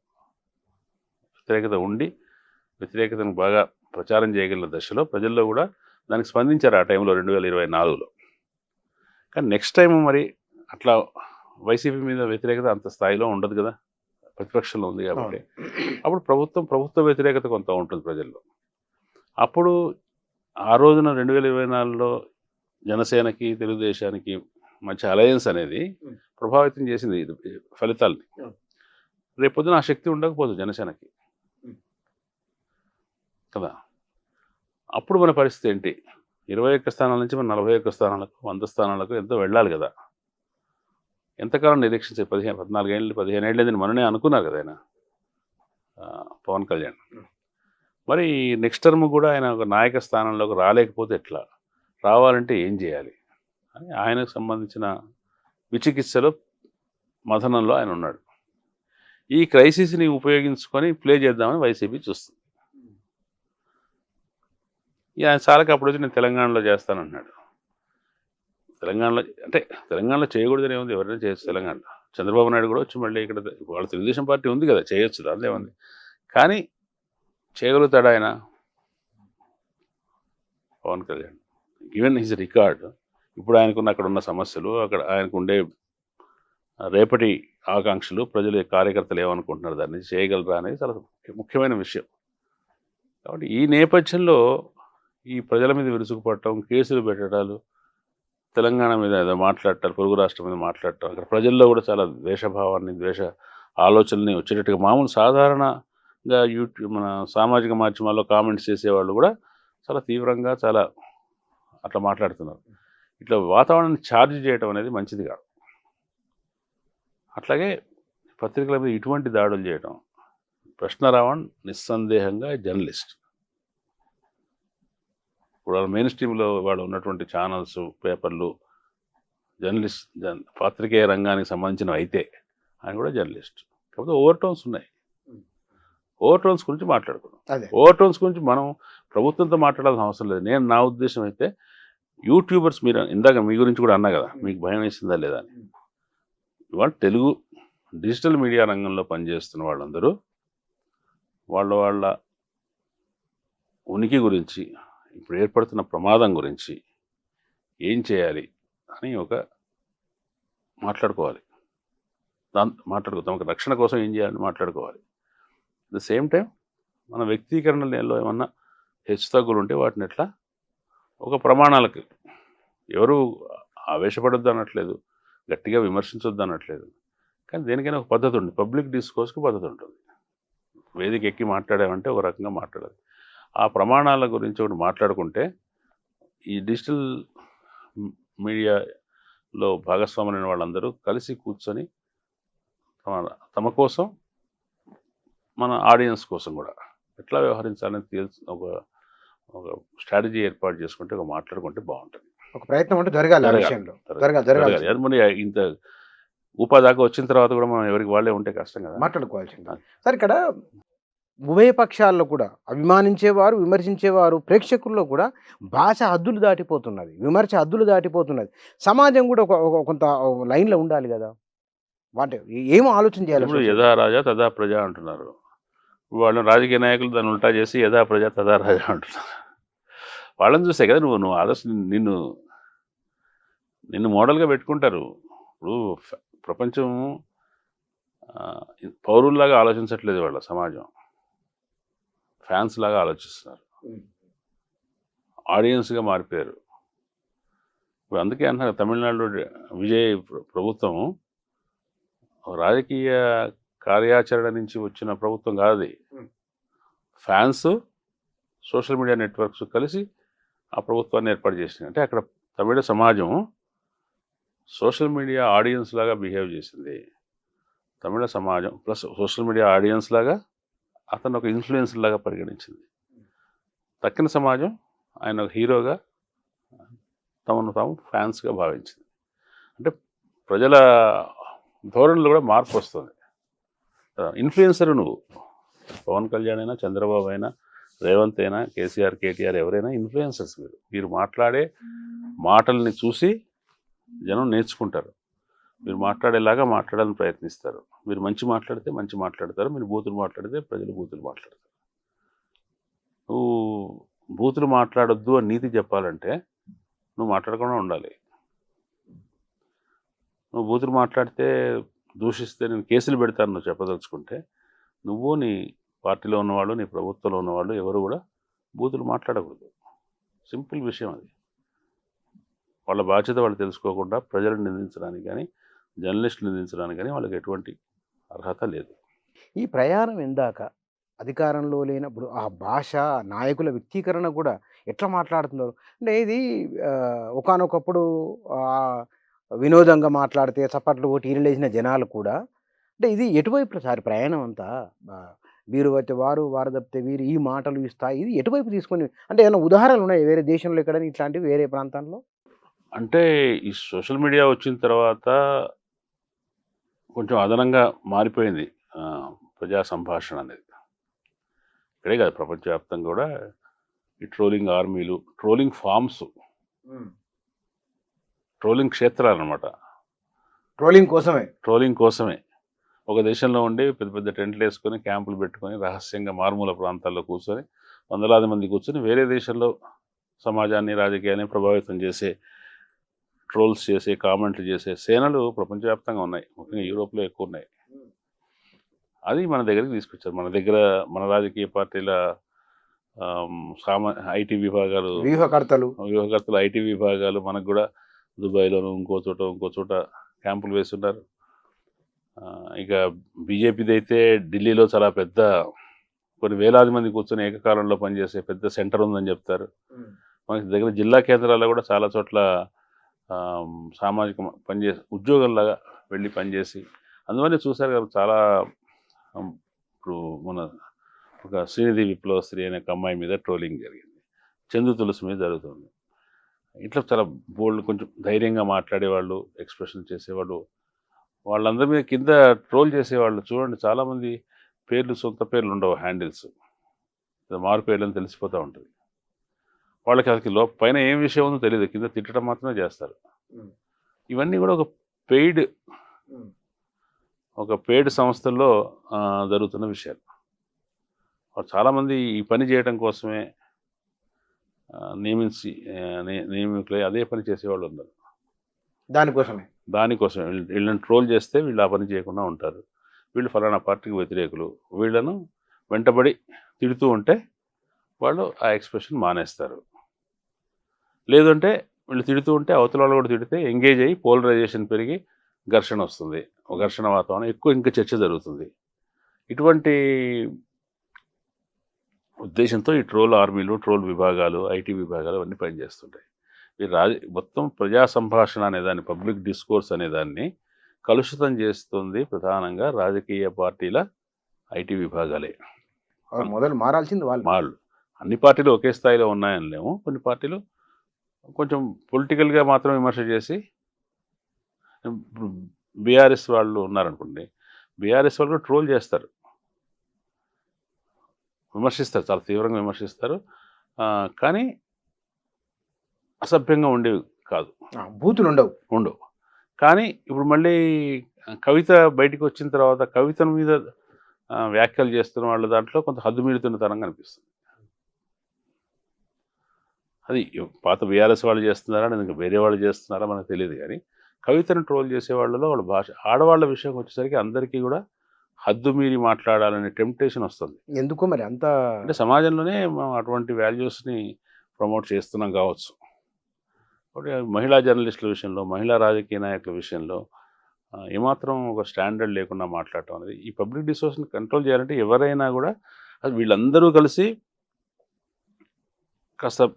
ఉండి వ్యతిరేకతను బాగా ప్రచారం చేయగలిగిన దశలో ప్రజల్లో కూడా దానికి స్పందించారు ఆ టైంలో 2024లో. కానీ నెక్స్ట్ టైం మరి అట్లా వైసీపీ మీద వ్యతిరేకత అంత స్థాయిలో ఉండదు కదా, ప్రతిపక్షంలో ఉంది కాబట్టి. అప్పుడు ప్రభుత్వ వ్యతిరేకత కొంత ఉంటుంది ప్రజల్లో. అప్పుడు ఆ రోజున 2024లో జనసేనకి తెలుగుదేశానికి మధ్య అలయన్స్ అనేది ప్రభావితం చేసింది ఫలితాలని. రేపొద్దున ఆ శక్తి ఉండకపోదు జనసేనకి కదా. అప్పుడు మన పరిస్థితి ఏంటి, 21 స్థానాల నుంచి మన 41 స్థానాలకు 100 స్థానాలకు ఎంతో వెళ్ళాలి కదా. ఎంతకాలం నిరీక్షించే 14 ఏళ్ళు 15 ఏళ్ళని మననే అనుకున్నారు కదా ఆయన పవన్ కళ్యాణ్. మరి నెక్స్ట్ టర్మ్ కూడా ఆయన ఒక నాయక స్థానంలోకి రాలేకపోతే ఎట్లా, రావాలంటే ఏం చేయాలి అని ఆయనకు సంబంధించిన విచికిత్సలో మథనంలో ఆయన ఉన్నాడు. ఈ క్రైసిస్ని ఉపయోగించుకొని ప్లే చేద్దామని వైసీపీ చూస్తుంది. ఆయన చాలక అప్పుడు వచ్చి నేను తెలంగాణలో చేస్తానంటున్నాడు. తెలంగాణలో చేయకూడదని ఏముంది, ఎవరైనా చేయొచ్చు తెలంగాణలో. చంద్రబాబు నాయుడు కూడా వచ్చి మళ్ళీ ఇక్కడ వాళ్ళ తెలుగుదేశం పార్టీ ఉంది కదా, చేయొచ్చు, దాంట్లో ఏముంది. కానీ చేయగలుగుతాడు ఆయన Pavan Kalyan, given his record. ఇప్పుడు ఆయనకున్న అక్కడ ఉన్న సమస్యలు, అక్కడ ఆయనకు ఉండే రేపటి ఆకాంక్షలు, ప్రజలు కార్యకర్తలు ఏమనుకుంటున్నారు, దాన్ని చేయగలరా అనేది చాలా ముఖ్యమైన విషయం. కాబట్టి ఈ నేపథ్యంలో ఈ ప్రజల మీద విరుచుకుపడటం, కేసులు పెట్టడాలు, తెలంగాణ మీద ఏదో మాట్లాడటారు, పొరుగు రాష్ట్రం మీద మాట్లాడటం, అక్కడ ప్రజల్లో కూడా చాలా ద్వేషభావాన్ని, ద్వేష ఆలోచనల్ని వచ్చేటట్టుగా మామూలు సాధారణంగా మన సామాజిక మాధ్యమాల్లో కామెంట్స్ చేసేవాళ్ళు కూడా చాలా తీవ్రంగా చాలా అట్లా మాట్లాడుతున్నారు. ఇట్లా వాతావరణాన్ని ఛార్జ్ చేయడం అనేది మంచిది కాదు. అట్లాగే పత్రికల మీద ఇటువంటి దాడులు చేయడం. ప్రశ్నరావణ్ నిస్సందేహంగా జర్నలిస్ట్. ఇప్పుడు వాళ్ళ మెయిన్ స్ట్రీమ్లో వాళ్ళు ఉన్నటువంటి ఛానల్స్, పేపర్లు, పాత్రికేయ రంగానికి సంబంధించినవి అయితే ఆయన కూడా జర్నలిస్ట్. కాకపోతే ఓవర్ టోన్స్ ఉన్నాయి. ఓవర్ టోన్స్ గురించి మాట్లాడుకున్నాం. ఓవర్ టోన్స్ గురించి మనం ప్రభుత్వంతో మాట్లాడాల్సిన అవసరం లేదు. నా ఉద్దేశం అయితే యూట్యూబర్స్, మీరు ఇందాక మీ గురించి కూడా అన్నా కదా, మీకు భయం వేసిందా లేదా అని. ఇవాళ తెలుగు డిజిటల్ మీడియా రంగంలో పనిచేస్తున్న వాళ్ళందరూ వాళ్ళ ఉనికి గురించి, ఇప్పుడు ఏర్పడుతున్న ప్రమాదం గురించి ఏం చేయాలి అని మాట్లాడుకోవాలి. తమకు రక్షణ కోసం ఏం చేయాలని మాట్లాడుకోవాలి. అట్ ద సేమ్ టైం మన వ్యక్తీకరణలో ఏమన్నా హెచ్చుతగ్గులు ఉంటే వాటిని ఎట్లా ఒక ప్రమాణాలకి, ఎవరు ఆవేశపడొద్దు అనట్లేదు, గట్టిగా విమర్శించొద్దు అనట్లేదు, కానీ దేనికైనా ఒక పద్ధతి ఉంది. పబ్లిక్ డిస్కోర్స్కి పద్ధతి ఉంటుంది. వేదిక ఎక్కి మాట్లాడామంటే ఒక రకంగా మాట్లాడాలి. ఆ ప్రమాణాల గురించి ఒకటి మాట్లాడుకుంటే ఈ డిజిటల్ మీడియాలో భాగస్వాములైన వాళ్ళందరూ కలిసి కూర్చొని తమ కోసం, మన ఆడియన్స్ కోసం కూడా ఎట్లా వ్యవహరించాలని ఒక ఒక స్ట్రాటజీ ఏర్పాటు చేసుకుంటే, ఒక మాట్లాడుకుంటే బాగుంటుంది. ఒక ప్రయత్నం అంటే జరగాలి ఆ జరగాలి. విషయంలో. జరగాలి. జరగాలి. అది మరి ఇంత దాకా వచ్చిన తర్వాత కూడా మనం ఎవరికి వాళ్ళే ఉంటే కష్టం కదా. మాట్లాడుకోవాల్సింది. సార్ ఇక్కడ ఉభయ పక్షాల్లో కూడా అభిమానించేవారు, విమర్శించేవారు, ప్రేక్షకుల్లో కూడా భాష హద్దులు దాటిపోతున్నది. విమర్శ హద్దులు దాటిపోతున్నది. సమాజం కూడా కొంత లైన్‌లో ఉండాలి గదా! అంటే ఏం ఆలోచన చేయాలి ఇప్పుడు అసలు? యథా రాజా తథా ప్రజ అంటున్నారు. వాళ్ళు రాజకీయ నాయకులు దాన్ని ఉల్టా చేసి యథా ప్రజ తథా రాజా అంటున్నారు. వాళ్ళని చూసే కదా నువ్వు ఆదర్శం నిన్ను మోడల్‌గా పెట్టుకుంటారు. ఇప్పుడు ప్రపంచం పౌరుల్లాగా ఆలోచించట్లేదు వాళ్ళ సమాజం. ఫ్యాన్స్ లాగా ఆలోచిస్తున్నారు. ఆడియన్స్‌గా మారిపోయారు. ఇప్పుడు అందుకే అంటున్నారు తమిళనాడులో విజయ్ ప్రభుత్వం రాజకీయ కార్యాచరణ నుంచి వచ్చిన ప్రభుత్వం కాదది. ఫ్యాన్స్, సోషల్ మీడియా నెట్వర్క్స్ కలిసి ఆ ప్రభుత్వాన్ని ఏర్పాటు చేసినాయి. అంటే అక్కడ తమిళ సమాజం సోషల్ మీడియా ఆడియన్స్ లాగా బిహేవ్ చేసింది. తమిళ సమాజం ప్లస్ సోషల్ మీడియా ఆడియన్స్ లాగా అతను ఒక ఇన్ఫ్లుయెన్సర్ లాగా పరిగణించింది. తక్కిన సమాజం ఆయన ఒక హీరోగా, తమను తాము ఫ్యాన్స్గా భావించింది. అంటే ప్రజల ధోరణిలో కూడా మార్పు వస్తుంది. ఇన్ఫ్లుయెన్సర్ నువ్వు పవన్ కళ్యాణ్ అయినా, చంద్రబాబు అయినా, రేవంత్ అయినా, కేసీఆర్, కేటీఆర్ ఎవరైనా ఇన్ఫ్లుయెన్సర్స్. మీరు మాట్లాడే మాటల్ని చూసి జనం నేర్చుకుంటారు. మీరు మాట్లాడేలాగా మాట్లాడాలని ప్రయత్నిస్తారు. మీరు మంచి మాట్లాడితే మంచి మాట్లాడతారు. మీరు బూతులు మాట్లాడితే ప్రజలు బూతులు మాట్లాడతారు. నువ్వు బూతులు మాట్లాడొద్దు అని నీతి చెప్పాలంటే నువ్వు మాట్లాడకుండా ఉండాలి. నువ్వు బూతులు మాట్లాడితే, దూషిస్తే నేను కేసులు పెడతాను నువ్వు చెప్పదలుచుకుంటే, నువ్వు నీ పార్టీలో ఉన్నవాళ్ళు, నీ ప్రభుత్వంలో ఉన్నవాళ్ళు ఎవరు కూడా బూతులు మాట్లాడకూడదు. సింపుల్ విషయం అది. వాళ్ళ బాధ్యత వాళ్ళు తెలుసుకోకుండా ప్రజలను నిందించడానికి కానీ, జర్నలిస్టులు నిందించడానికి కానీ వాళ్ళకి ఎటువంటి అర్హత లేదు. ఈ ప్రయాణం ఎందాక అధికారంలో లేనప్పుడు ఆ భాష, నాయకుల వ్యక్తీకరణ కూడా ఎట్లా మాట్లాడుతున్నారు? అంటే ఇది ఒకానొకప్పుడు వినోదంగా మాట్లాడితే చప్పట్లు కొట్టి ఈలలేసిన జనాలు కూడా అంటే ఇది ఎటువైపు సార్ ప్రయాణం అంతా? వీరు అయితే వారు, వారు తప్పితే వీరు, ఈ మాటలు, ఈ స్థాయి ఇది ఎటువైపు తీసుకొని అంటే ఏమైనా ఉదాహరణలు ఉన్నాయి వేరే దేశంలో ఎక్కడైనా ఇట్లాంటివి వేరే ప్రాంతాల్లో? అంటే ఈ సోషల్ మీడియా వచ్చిన తర్వాత కొంచెం అదనంగా మారిపోయింది ప్రజా సంభాషణ అనేది. ఇక్కడే కాదు, ప్రపంచవ్యాప్తంగా కూడా ఈ ట్రోలింగ్ ఆర్మీలు, ట్రోలింగ్ ఫార్మ్స్, ట్రోలింగ్ క్షేత్రాలు అనమాట. ట్రోలింగ్ కోసమే ఒక దేశంలో ఉండి పెద్ద పెద్ద టెంట్లు వేసుకొని, క్యాంపులు పెట్టుకొని, రహస్యంగా మారుమూల ప్రాంతాల్లో కూర్చొని, వందలాది మంది కూర్చొని వేరే దేశంలో సమాజాన్ని, రాజకీయాన్ని ప్రభావితం చేసే, ట్రోల్స్ చేసే, కామెంట్లు చేసే సేనలు ప్రపంచవ్యాప్తంగా ఉన్నాయి. ముఖ్యంగా యూరోప్లో ఎక్కువ ఉన్నాయి. అది మన దగ్గరికి తీసుకొచ్చారు. మన దగ్గర మన రాజకీయ పార్టీల ఐటీ విభాగాలు, వ్యూహకర్తలు ఐటీ విభాగాలు మనకు కూడా దుబాయ్లోను ఇంకో చోట క్యాంపులు వేస్తున్నారు. ఇక బీజేపీది అయితే ఢిల్లీలో చాలా పెద్ద, కొన్ని వేలాది మంది కూర్చొని ఏకకాలంలో పనిచేసే పెద్ద సెంటర్ ఉందని చెప్తారు. మనకి దగ్గర జిల్లా కేంద్రాల్లో కూడా చాలా చోట్ల సామాజిక పనిచేసి ఉద్యోగంలాగా వెళ్ళి పనిచేసి, అందువల్ల చూశారు కదా చాలా. ఇప్పుడు మన ఒక శ్రీనిధి విప్లవ స్త్రీ అనే ఒక అమ్మాయి మీద ట్రోలింగ్ జరిగింది, చందు తులసి మీద జరుగుతుంది. ఇట్లా చాలా బోల్డ్, కొంచెం ధైర్యంగా మాట్లాడేవాళ్ళు, ఎక్స్ప్రెషన్ చేసేవాళ్ళు, వాళ్ళందరి మీద కింద ట్రోల్ చేసేవాళ్ళు చూడండి. చాలామంది పేర్లు, సొంత పేర్లు ఉండవు, హ్యాండిల్స్, మారు పేర్లు అని తెలిసిపోతూ ఉంటుంది. వాళ్ళకి అది పైన ఏం విషయం ఉందో తెలియదు, కింద తిట్టడం మాత్రమే చేస్తారు. ఇవన్నీ కూడా ఒక పెయిడ్ సంస్థల్లో జరుగుతున్న విషయాలు. చాలామంది ఈ పని చేయడం కోసమే నియమితులై అదే పని చేసేవాళ్ళు ఉన్నారు. దానికోసమే వీళ్ళని ట్రోల్ చేస్తే వీళ్ళు ఆ పని చేయకుండా ఉంటారు. వీళ్ళు ఫలానా పార్టీకి వ్యతిరేకులు, వీళ్ళను వెంటబడి తిడుతూ ఉంటే వాళ్ళు ఆ ఎక్స్ప్రెషన్ మానేస్తారు. లేదంటే వీళ్ళు తిడుతూ ఉంటే అవతల వాళ్ళు కూడా తిడితే ఎంగేజ్ అయ్యి పోలరైజేషన్ పెరిగి ఘర్షణ వస్తుంది. ఘర్షణ వాతావరణం ఎక్కువ, ఇంకా చర్చ జరుగుతుంది. ఇటువంటి ఉద్దేశంతో ఈ ట్రోల్ ఆర్మీలు, ట్రోల్ విభాగాలు, ఐటీ విభాగాలు అన్నీ పనిచేస్తుంటాయి. ఈ మొత్తం ప్రజా సంభాషణ అనేదాన్ని, పబ్లిక్ డిస్కోర్స్ అనేదాన్ని కలుషితం చేస్తుంది ప్రధానంగా రాజకీయ పార్టీల ఐటీ విభాగాలే. మొదలు మారాల్సింది వాళ్ళు. వాళ్ళు అన్ని పార్టీలు ఒకే స్థాయిలో ఉన్నాయని లేము. కొన్ని పార్టీలు కొంచెం పొలిటికల్గా మాత్రం విమర్శ చేసి, ఇప్పుడు బీఆర్ఎస్ వాళ్ళు ఉన్నారనుకోండి, బీఆర్ఎస్ వాళ్ళు కూడా ట్రోల్ చేస్తారు, విమర్శిస్తారు, చాలా తీవ్రంగా విమర్శిస్తారు. కానీ అసభ్యంగా ఉండేవి కాదు, బూతులు ఉండవు. కానీ ఇప్పుడు మళ్ళీ కవిత బయటికి వచ్చిన తర్వాత కవిత మీద వ్యాఖ్యలు చేస్తున్న వాళ్ళ దాంట్లో కొంత హద్దు మీరుతున్న తరంగా అనిపిస్తుంది. అది పాత బీఆర్ఎస్ వాళ్ళు చేస్తున్నారా, ఇంకా వేరే వాళ్ళు చేస్తున్నారా మనకు తెలియదు. కానీ కవితను ట్రోల్ చేసే వాళ్ళలో వాళ్ళ భాష, ఆడవాళ్ళ విషయం వచ్చేసరికి అందరికీ కూడా హద్దు మీరి మాట్లాడాలనే టెంప్టేషన్ వస్తుంది. ఎందుకు మరి అంత అంటే సమాజంలోనే మనం అటువంటి వాల్యూస్ని ప్రమోట్ చేస్తున్నాం కావచ్చు. మహిళా జర్నలిస్టుల విషయంలో, మహిళా రాజకీయ నాయకుల విషయంలో ఏమాత్రం ఒక స్టాండర్డ్ లేకుండా మాట్లాడటం అనేది, ఈ పబ్లిక్ డిస్కోర్స్ని కంట్రోల్ చేయాలంటే ఎవరైనా కూడా వీళ్ళందరూ కలిసి కాస్త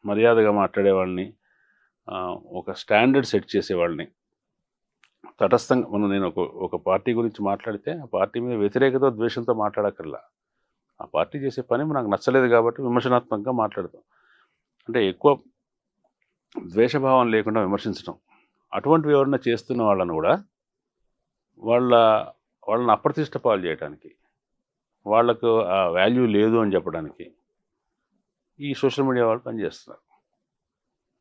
మర్యాదగా మాట్లాడే వాళ్ళని, ఒక స్టాండర్డ్ సెట్ చేసేవాళ్ళని, తటస్థంగా నేను ఒక పార్టీ గురించి మాట్లాడితే ఆ పార్టీ మీద వ్యతిరేకత ద్వేషంతో మాట్లాడక్కర్లా. ఆ పార్టీ చేసే పని నాకు నచ్చలేదు కాబట్టి విమర్శనాత్మకంగా మాట్లాడతాం. అంటే ఎక్కువ ద్వేషభావం లేకుండా విమర్శించడం, అటువంటివి ఎవరైనా చేస్తున్న వాళ్ళను కూడా వాళ్ళని అప్రతిష్ట పాలు చేయడానికి, వాళ్లకు ఆ వాల్యూ లేదు అని చెప్పడానికి ఈ సోషల్ మీడియా వాళ్ళు పనిచేస్తున్నారు.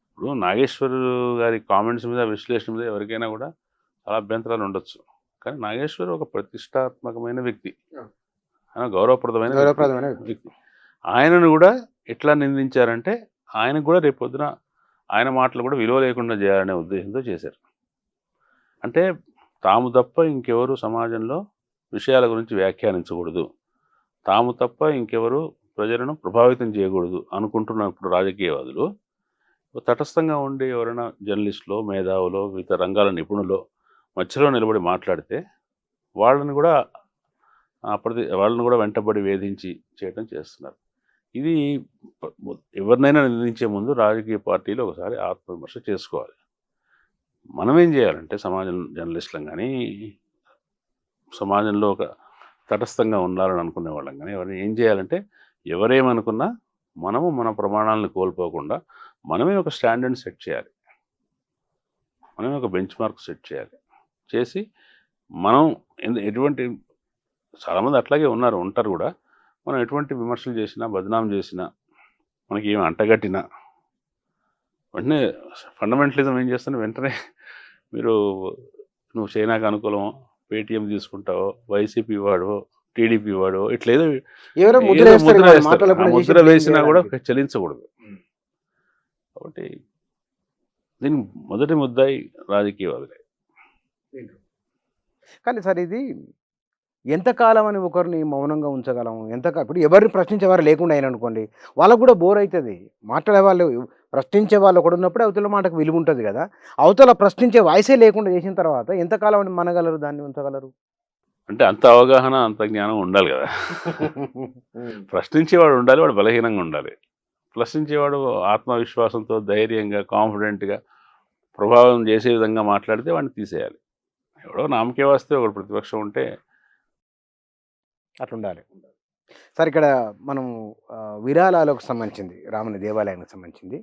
ఇప్పుడు నాగేశ్వర్ గారి కామెంట్స్ మీద, విశ్లేషణ మీద ఎవరికైనా కూడా చాలా అభ్యంతరాలు ఉండొచ్చు. కానీ నాగేశ్వర్ ఒక ప్రతిష్టాత్మకమైన వ్యక్తి, ఆయన గౌరవప్రదమైన వ్యక్తి. ఆయనను కూడా ఎట్లా నిందించారంటే, ఆయనకు కూడా రేపొద్దున ఆయన మాటలు కూడా విలువ లేకుండా చేయాలనే ఉద్దేశంతో చేశారు. అంటే తాము తప్ప ఇంకెవరు సమాజంలో విషయాల గురించి వ్యాఖ్యానించకూడదు, తాము తప్ప ఇంకెవరు ప్రజలను ప్రభావితం చేయకూడదు అనుకుంటున్నప్పుడు రాజకీయవాదులు తటస్థంగా ఉండి ఎవరైనా జర్నలిస్టులో, మేధావులో, వివిధ రంగాల నిపుణులో మధ్యలో నిలబడి మాట్లాడితే వాళ్ళని కూడా వెంటబడి వేధించి చేయడం చేస్తున్నారు. ఇది ఎవరినైనా నిందించే ముందు రాజకీయ పార్టీలు ఒకసారి ఆత్మవిమర్శ చేసుకోవాలి. మనం ఏం చేయాలంటే, సమాజం జర్నలిస్టులం కానీ, సమాజంలో ఒక తటస్థంగా ఉండాలని అనుకునే వాళ్ళం కానీ ఎవరిని ఏం చేయాలంటే, ఎవరేమనుకున్నా మనము మన ప్రమాణాలను కోల్పోకుండా మనమే ఒక స్టాండర్డ్ సెట్ చేయాలి, మనమే ఒక బెంచ్ మార్క్ సెట్ చేయాలి. చేసి మనం ఎటువంటి, చాలామంది అట్లాగే ఉంటారు కూడా, మనం ఎటువంటి విమర్శలు చేసినా, బదనాం చేసినా, మనకి ఏమి అంటగట్టినా వెంటనే ఫండమెంటలిజం ఏం చేస్తాను, వెంటనే నువ్వు చైనాకు అనుకూలమో, పేటీఎం తీసుకుంటావో, వైసీపీ వాడో, టీడీపీ వాడో, ఇట్లేదో ముద్ర వేసినా కూడా చలించకూడదు. కాబట్టి దీని మొదటి ముద్దాయి రాజకీయవాదులే. కానీ సార్, ఇది ఎంతకాలం అని ఒకరిని మౌనంగా ఉంచగలం? ఇప్పుడు ఎవరిని ప్రశ్నించేవారు లేకుండా అయిన అనుకోండి, వాళ్ళకు కూడా బోర్ అవుతుంది. మాట్లాడే వాళ్ళు, ప్రశ్నించే వాళ్ళు ఒకడు ఉన్నప్పుడు అవతల మాటకు విలువ ఉంటుంది కదా. అవతల ప్రశ్నించే వాయిసే లేకుండా చేసిన తర్వాత ఎంతకాలం అని మనగలరు, దాన్ని ఉంచగలరు? అంటే అంత అవగాహన, అంత జ్ఞానం ఉండాలి కదా. ప్రశ్నించేవాడు ఉండాలి, వాడు బలహీనంగా ఉండాలి. ప్రశ్నించేవాడు ఆత్మవిశ్వాసంతో, ధైర్యంగా, కాన్ఫిడెంట్గా, ప్రభావం చేసే విధంగా మాట్లాడితే వాడిని తీసేయాలి. ఎవడో నామకే వస్తే ఒకడు ప్రతిపక్షం ఉంటే అట్లుండాలి. సార్, ఇక్కడ మనం విరాళాలకు సంబంధించింది, రాముని దేవాలయానికి సంబంధించింది,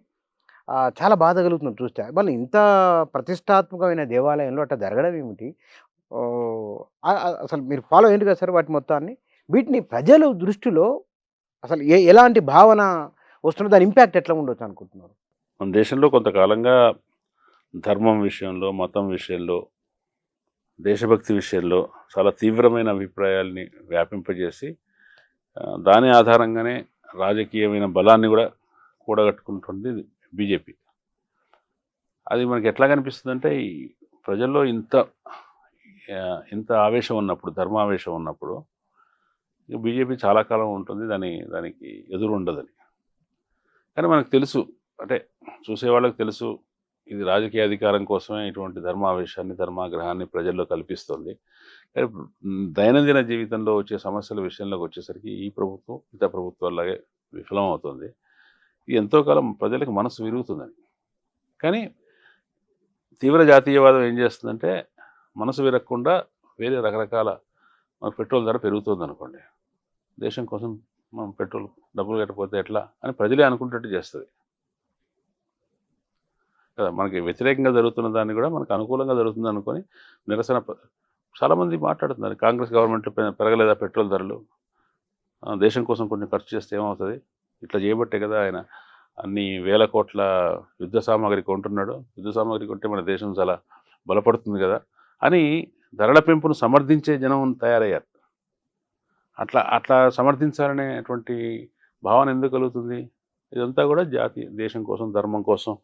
చాలా బాధ కలుగుతుంది చూస్తే. వాళ్ళు ఇంత ప్రతిష్టాత్మకమైన దేవాలయంలో అట్లా జరగడం ఏమిటి? అసలు మీరు ఫాలో ఏంటి కదా సార్ వాటి మొత్తాన్ని? వీటిని ప్రజల దృష్టిలో అసలు ఎలాంటి భావన వస్తున్న, దాని ఇంపాక్ట్ ఎట్లా ఉండొచ్చు అనుకుంటున్నారు? మన దేశంలో కొంతకాలంగా ధర్మం విషయంలో, మతం విషయంలో, దేశభక్తి విషయంలో చాలా తీవ్రమైన అభిప్రాయాల్ని వ్యాపింపజేసి, దాని ఆధారంగానే రాజకీయమైన బలాన్ని కూడా కూడగట్టుకుంటుంది బీజేపీ. అది మనకి ఎట్లా కనిపిస్తుందంటే, ఈ ప్రజల్లో ఇంత ఆవేశం ఉన్నప్పుడు, ధర్మావేశం ఉన్నప్పుడు బీజేపీ చాలా కాలం ఉంటుంది, దానికి ఎదురు ఉండదని. కానీ మనకు తెలుసు, అంటే చూసేవాళ్ళకి తెలుసు, ఇది రాజకీయ అధికారం కోసమే ఇటువంటి ధర్మావేశాన్ని, ధర్మాగ్రహాన్ని ప్రజల్లో కల్పిస్తుంది. దైనందిన జీవితంలో వచ్చే సమస్యల విషయంలోకి వచ్చేసరికి ఈ ప్రభుత్వం ఇతర ప్రభుత్వాలాగే విఫలం అవుతుంది. ఇది ఎంతో కాలం ప్రజలకు మనసు విరుగుతుందని. కానీ తీవ్ర జాతీయవాదం ఏం చేస్తుందంటే, మనసు విరగకుండా వేరే రకరకాల మనకు పెట్రోల్ ధర పెరుగుతుంది అనుకోండి, దేశం కోసం మనం పెట్రోల్ డబ్బులు కట్టకపోతే ఎట్లా అని ప్రజలే అనుకుంటట్టు చేస్తుంది కదా. మనకి వ్యతిరేకంగా జరుగుతున్న దాన్ని కూడా మనకు అనుకూలంగా జరుగుతుంది అనుకొని నిరసన చాలామంది మాట్లాడుతున్నారు, కాంగ్రెస్ గవర్నమెంట్లో పెరగలేదా పెట్రోల్ ధరలు, దేశం కోసం కొంచెం ఖర్చు చేస్తే ఏమవుతుంది, ఇట్లా చేయబట్టే కదా ఆయన అన్ని వేల కోట్ల యుద్ధ సామాగ్రి కొంటున్నాడు, యుద్ధ సామాగ్రి కొంటే మన దేశం చాలా బలపడుతుంది కదా అని ధరల పెంపును సమర్థించే జనం తయారయ్యారు. అట్లా అట్లా సమర్థించాలనేటువంటి భావన ఎందుకు కలుగుతుంది? ఇదంతా కూడా జాతి దేశం కోసం, ధర్మం కోసం,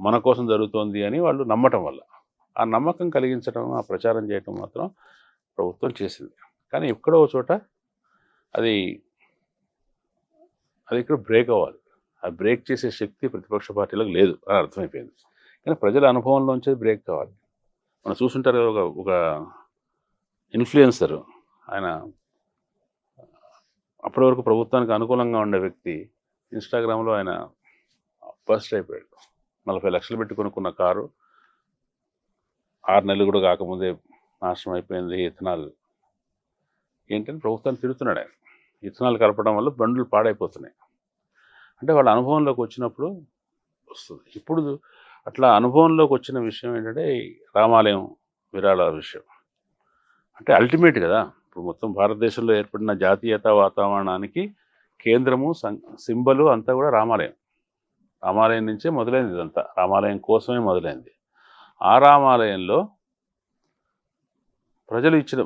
మన కోసం జరుగుతోంది అని వాళ్ళు నమ్మటం వల్ల, ఆ నమ్మకం కలిగించడం, ఆ ప్రచారం చేయటం మాత్రం ప్రభుత్వం చేసింది. కానీ ఎక్కడో చోట అది ఇక్కడ బ్రేక్ అవ్వాలి. ఆ బ్రేక్ చేసే శక్తి ప్రతిపక్ష పార్టీలకు లేదు అని అర్థమైపోయింది. కానీ ప్రజల అనుభవంలోంచి బ్రేక్ కావాలి. మనం చూస్తుంటారు, ఒక ఇన్ఫ్లుయెన్సర్, ఆయన అప్పటి వరకు ప్రభుత్వానికి అనుకూలంగా ఉండే వ్యక్తి, ఇన్స్టాగ్రామ్లో ఆయన బస్ట్ అయిపోయాడు. 40 లక్షలు పెట్టి కొనుక్కున్న కారు 6 నెలలు కూడా కాకముందే నాశనం అయిపోయింది. ఇథనాల్ ఏంటని ప్రభుత్వాన్ని తిరుగుతున్నాడు ఆయన. ఇథనాల్ కలపడం వల్ల బండ్లు పాడైపోతున్నాయి. అంటే వాళ్ళ అనుభవంలోకి వచ్చినప్పుడు వస్తుంది. ఇప్పుడు అట్లా అనుభవంలోకి వచ్చిన విషయం ఏంటంటే రామాలయం విరాళాల విషయం. అంటే అల్టిమేట్ కదా, ఇప్పుడు మొత్తం భారతదేశంలో ఏర్పడిన జాతీయత వాతావరణానికి కేంద్రము సింబలు అంతా కూడా రామాలయం. రామాలయం నుంచే మొదలైంది ఇదంతా, రామాలయం కోసమే మొదలైంది. ఆ రామాలయంలో ప్రజలు ఇచ్చిన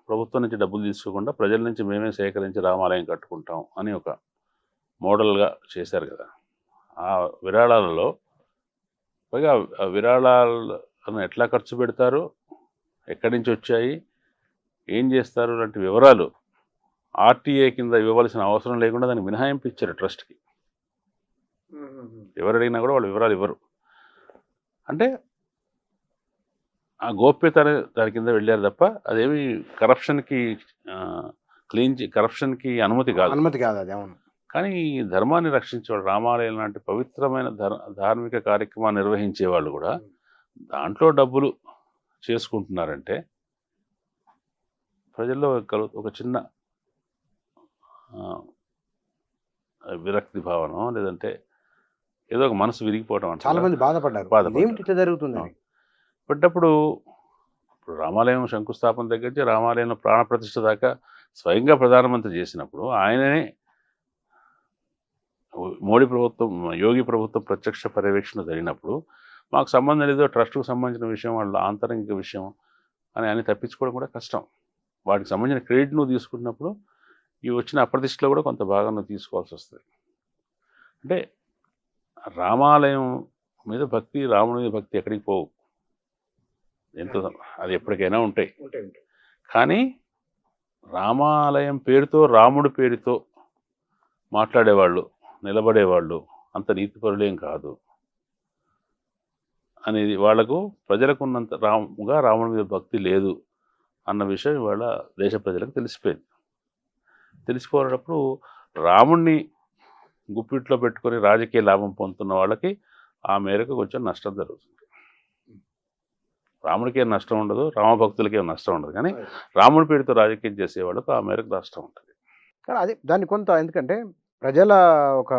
ప్రభుత్వం నుంచి డబ్బులు తీసుకోకుండా ప్రజల నుంచి మేమే సేకరించి రామాలయం కట్టుకుంటాం అని ఒక మోడల్గా చేశారు కదా. ఆ విరాళాలలో పైగా ఆ విరాళాలను ఎట్లా ఖర్చు పెడతారు, ఎక్కడి నుంచి వచ్చాయి, ఏం చేస్తారు లాంటి వివరాలు ఆర్టీఏ కింద ఇవ్వవలసిన అవసరం లేకుండా దాన్ని మినహాయింపు ఇచ్చారు ట్రస్ట్కి. ఎవరు అడిగినా కూడా వాళ్ళు వివరాలు ఇవ్వరు. అంటే ఆ గోప్యత దాని కింద వెళ్ళారు తప్ప అదేమి కరప్షన్కి కరప్షన్కి అనుమతి కాదు అది. అవును. కానీ ధర్మాన్ని రక్షించేవాళ్ళు, రామాలయం లాంటి పవిత్రమైన ధార్మిక కార్యక్రమాన్ని నిర్వహించేవాళ్ళు కూడా దాంట్లో డబ్బులు చేసుకుంటున్నారంటే ప్రజల్లో ఒక చిన్న విరక్తి భావన, లేదంటే ఏదో ఒక మనసు విరిగిపోవడం అంటే చాలా మంది బాధపడ్డారు. ఏమిటి ఇట్లా జరుగుతుంది పడ్డప్పుడు. ఇప్పుడు రామాలయం శంకుస్థాపన దగ్గర నుంచి రామాలయంలో ప్రాణప్రతిష్ఠ దాకా స్వయంగా ప్రధానమంత్రి చేసినప్పుడు, ఆయననే మోడీ ప్రభుత్వం, యోగి ప్రభుత్వం ప్రత్యక్ష పర్యవేక్షణ జరిగినప్పుడు మాకు సంబంధం లేదో ట్రస్ట్కు సంబంధించిన విషయం, వాళ్ళ ఆంతరంగిక విషయం అని తప్పించుకోవడం కూడా కష్టం. వాటికి సంబంధించిన క్రెడిట్ నువ్వు తీసుకున్నప్పుడు ఈ వచ్చిన అప్రతిష్టలో కూడా కొంత భాగం నువ్వు తీసుకోవాల్సి వస్తుంది. అంటే రామాలయం మీద భక్తి, రాముడి మీద భక్తి ఎక్కడికి పోవు, ఎంతో అది ఎప్పటికైనా ఉంటాయి. కానీ రామాలయం పేరుతో, రాముడి పేరుతో మాట్లాడేవాళ్ళు, నిలబడేవాళ్ళు అంత నీతిపరులేం కాదు అనేది, వాళ్లకు ప్రజలకు ఉన్నంత రాముడి మీద భక్తి లేదు అన్న విషయం ఇవాళ దేశ ప్రజలకు తెలిసిపోయింది. తెలిసిపోయినప్పుడు రాముడిని గుప్పిట్లో పెట్టుకొని రాజకీయ లాభం పొందుతున్న వాళ్ళకి ఆ మేరకు కొంచెం నష్టం జరుగుతుంది. రాముడికి ఏం నష్టం ఉండదు, రామభక్తులకి ఏం నష్టం ఉండదు, కానీ రాముడి పేరుతో రాజకీయం చేసేవాళ్ళకు ఆ మేరకు నష్టం ఉంటుంది. కానీ అదే దాన్ని కొంత, ఎందుకంటే ప్రజల ఒక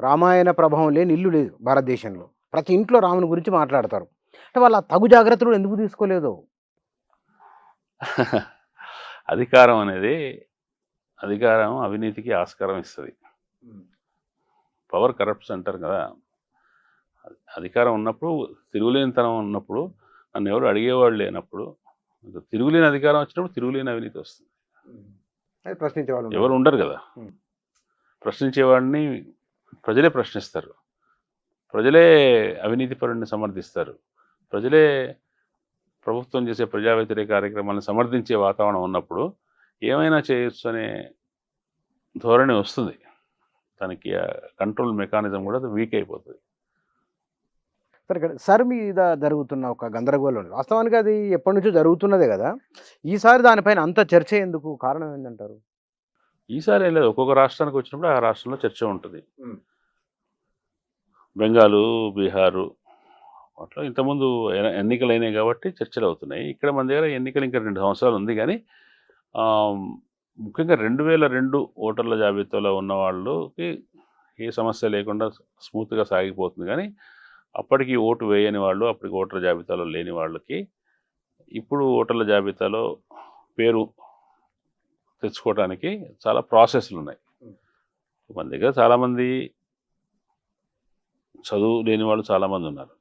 రామాయణ ప్రభావం లేని ఇల్లు లేదు భారతదేశంలో. ప్రతి ఇంట్లో రాముని గురించి మాట్లాడతారు. అంటే వాళ్ళ తగు జాగ్రత్తలు ఎందుకు తీసుకోలేదు? అధికారం అనేది, అధికారం అవినీతికి ఆస్కారం ఇస్తుంది. పవర్ కరప్ట్స్ అంటారు కదా. అధికారం ఉన్నప్పుడు, తిరుగులేనితనం ఉన్నప్పుడు, నన్ను ఎవరు అడిగేవాళ్ళు లేనప్పుడు, తిరుగులేని అధికారం వచ్చినప్పుడు తిరుగులేని అవినీతి వస్తుంది. ప్రశ్నించేవాళ్ళు ఎవరు ఉండరు కదా. ప్రశ్నించేవాడిని ప్రజలే ప్రశ్నిస్తారు, ప్రజలే అవినీతి పరుడిని సమర్థిస్తారు, ప్రజలే ప్రభుత్వం చేసే ప్రజా వ్యతిరేక కార్యక్రమాలను సమర్థించే వాతావరణం ఉన్నప్పుడు ఏమైనా చేయొచ్చు అనే ధోరణి వస్తుంది. దానికి కంట్రోల్ మెకానిజం కూడా వీక్ అయిపోతుంది. సరే, ఇక్కడ సర్ మీద జరుగుతున్న ఒక గందరగోళం, వాస్తవానికి అది ఎప్పటి నుంచో జరుగుతున్నదే కదా, ఈసారి దానిపైన అంత చర్చ ఎందుకు? కారణం ఏంటంటారు? ఈసారి ఏం లేదు, ఒక్కొక్క రాష్ట్రానికి వచ్చినప్పుడు ఆ రాష్ట్రంలో చర్చ ఉంటుంది. బెంగాలు, బీహారు, అట్లా ఇంతకుముందు ఎన్నికలు అయినాయి కాబట్టి చర్చలు అవుతున్నాయి. ఇక్కడ మన దగ్గర ఎన్నికలు ఇంకా 2 సంవత్సరాలు ఉంది కానీ ముఖ్యంగా 2002 ఓటర్ల జాబితాలో ఉన్న వాళ్ళకి ఏ సమస్య లేకుండా స్మూత్గా సాగిపోతుంది. కానీ అప్పటికి ఓటు వేయని వాళ్ళు, అప్పటికి ఓటర్ల జాబితాలో లేని వాళ్ళకి ఇప్పుడు ఓటర్ల జాబితాలో పేరు తెచ్చుకోవడానికి చాలా ప్రాసెస్లు ఉన్నాయి. మన దగ్గర చాలామంది చదువు లేని వాళ్ళు చాలామంది ఉన్నారు.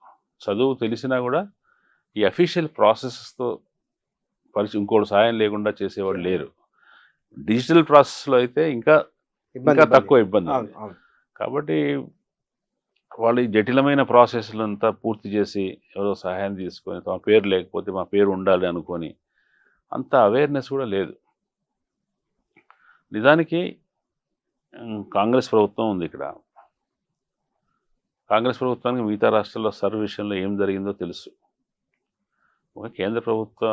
చదువు తెలిసినా కూడా ఈ అఫీషియల్ ప్రాసెసెస్తో ఇంకోటి సాయం లేకుండా చేసేవాళ్ళు లేరు. డిజిటల్ ప్రాసెస్లో అయితే ఇంకా తక్కువ ఇబ్బంది. కాబట్టి వాళ్ళు ఈ జటిలమైన ప్రాసెస్లంతా పూర్తి చేసి ఎవరో సహాయం తీసుకొని తమ పేరు లేకపోతే మా పేరు ఉండాలి అనుకొని అంత అవేర్నెస్ కూడా లేదు. నిజానికి కాంగ్రెస్ ప్రభుత్వం ఉంది ఇక్కడ. కాంగ్రెస్ ప్రభుత్వానికి మిగతా రాష్ట్రాల్లో సర్వ్ విషయంలో ఏం జరిగిందో తెలుసు. ఒక కేంద్ర ప్రభుత్వ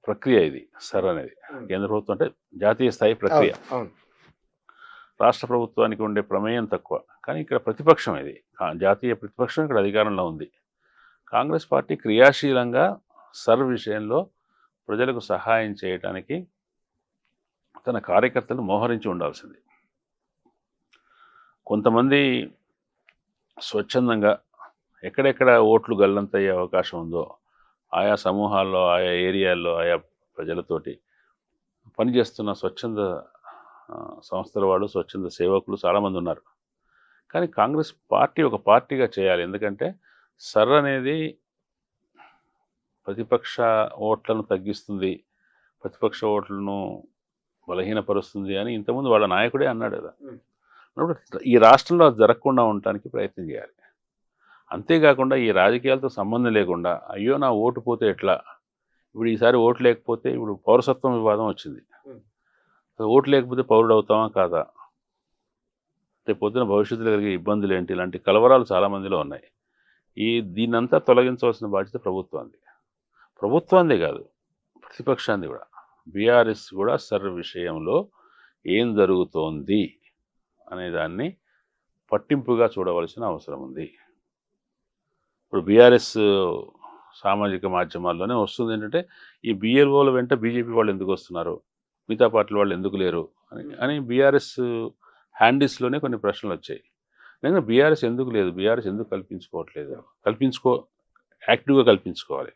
ప్రక్రియ ఇది సర్ అనేది. కేంద్ర ప్రభుత్వం అంటే జాతీయ స్థాయి ప్రక్రియ. రాష్ట్ర ప్రభుత్వానికి ఉండే ప్రమేయం తక్కువ. కానీ ఇక్కడ ప్రతిపక్షం ఇది, జాతీయ ప్రతిపక్షం ఇక్కడ అధికారంలో ఉంది. కాంగ్రెస్ పార్టీ క్రియాశీలంగా సర్వ్ విషయంలో ప్రజలకు సహాయం చేయడానికి తన కార్యకర్తలు మోహరించి ఉండాల్సింది. కొంతమంది స్వచ్ఛందంగా ఎక్కడెక్కడ ఓట్లు గల్లంతయ్యే అవకాశం ఉందో ఆయా సమూహాల్లో, ఆయా ఏరియాల్లో, ఆయా ప్రజలతోటి పనిచేస్తున్న స్వచ్ఛంద సంస్థల వాళ్ళు, స్వచ్ఛంద సేవకులు చాలామంది ఉన్నారు. కానీ కాంగ్రెస్ పార్టీ ఒక పార్టీగా చేయాలి. ఎందుకంటే సర్ అనేది ప్రతిపక్ష ఓట్లను తగ్గిస్తుంది, ప్రతిపక్ష ఓట్లను బలహీనపరుస్తుంది అని ఇంతకుముందు వాళ్ళ నాయకుడే అన్నాడు కదా. ఈ రాష్ట్రంలో అది జరగకుండా ఉండటానికి ప్రయత్నం చేయాలి. అంతేకాకుండా ఈ రాజకీయాలతో సంబంధం లేకుండా అయ్యో నా ఓటు పోతే ఎట్లా, ఇప్పుడు ఈసారి ఓటు లేకపోతే ఇప్పుడు పౌరసత్వం వివాదం వచ్చింది. ఓటు లేకపోతే పౌరుడు అవుతామా కాదా, రేపు పొద్దున భవిష్యత్తులో కలిగే ఇబ్బందులు ఏంటి, ఇలాంటి కలవరాలు చాలామందిలో ఉన్నాయి. దీన్నంతా తొలగించవలసిన బాధ్యత ప్రభుత్వాందే కాదు, ప్రతిపక్షాన్ని కూడా. బీఆర్ఎస్ కూడా సర్ విషయంలో ఏం జరుగుతోంది అనే దాన్ని పట్టింపుగా చూడవలసిన అవసరం ఉంది. ఇప్పుడు బీఆర్ఎస్ సామాజిక మాధ్యమాల్లోనే వస్తుంది ఏంటంటే ఈ BLOల వెంట బీజేపీ వాళ్ళు ఎందుకు వస్తున్నారు, మిగతా పార్టీల వాళ్ళు ఎందుకు లేరు అని బీఆర్ఎస్ హ్యాండిల్స్లోనే కొన్ని ప్రశ్నలు వచ్చాయి. నిజంగా బీఆర్ఎస్ ఎందుకు లేదు, బీఆర్ఎస్ ఎందుకు కల్పించుకోవట్లేదు, యాక్టివ్గా కల్పించుకోవాలి.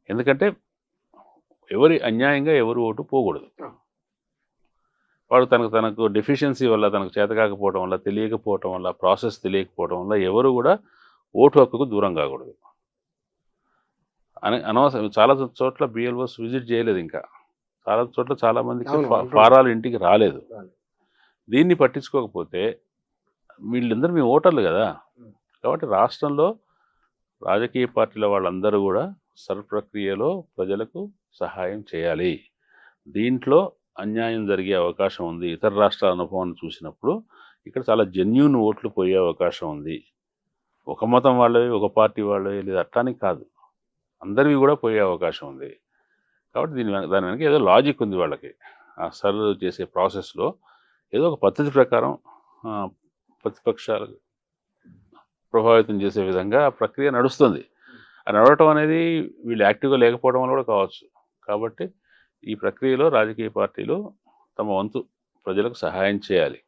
ఎందుకంటే ఎవరి అన్యాయంగా ఎవరు ఓటు పోకూడదు. వాడు తనకు డెఫిషియన్సీ వల్ల, తనకు చేతకాకపోవడం వల్ల, తెలియకపోవటం వల్ల, ప్రాసెస్ తెలియకపోవడం వల్ల ఎవరు కూడా ఓటు హక్కుకు దూరం కాకూడదు అని అనవసరం. చాలా చోట్ల BLOs విజిట్ చేయలేదు, ఇంకా చాలా చోట్ల చాలామందికి ఫారాలు ఇంటికి రాలేదు. దీన్ని పట్టించుకోకపోతే వీళ్ళందరూ మీ ఓటర్లు కదా. కాబట్టి రాష్ట్రంలో రాజకీయ పార్టీల వాళ్ళందరూ కూడా సర్ ప్రక్రియలో ప్రజలకు సహాయం చేయాలి. దీంట్లో అన్యాయం జరిగే అవకాశం ఉంది. ఇతర రాష్ట్రాల అనుభవాన్ని చూసినప్పుడు ఇక్కడ చాలా జెన్యూన్ ఓట్లు పోయే అవకాశం ఉంది. ఒక మతం వాళ్ళవి, ఒక పార్టీ వాళ్ళవి లేదా అట్టానికి కాదు, అందరివి కూడా పోయే అవకాశం ఉంది. కాబట్టి దాని వెనక ఏదో లాజిక్ ఉంది వాళ్ళకి. ఆ సర్ చేసే ప్రాసెస్లో ఏదో ఒక పద్ధతి ప్రకారం ప్రతిపక్షాలు ప్రభావితం చేసే విధంగా ఆ ప్రక్రియ నడుస్తుంది. అది నడవటం అనేది వీళ్ళు యాక్టివ్గా లేకపోవడం వల్ల కూడా కావచ్చు. కాబట్టి ఈ ప్రక్రియలో రాజకీయ పార్టీలు తమ వంతు ప్రజలకు సహాయం చేయాలి.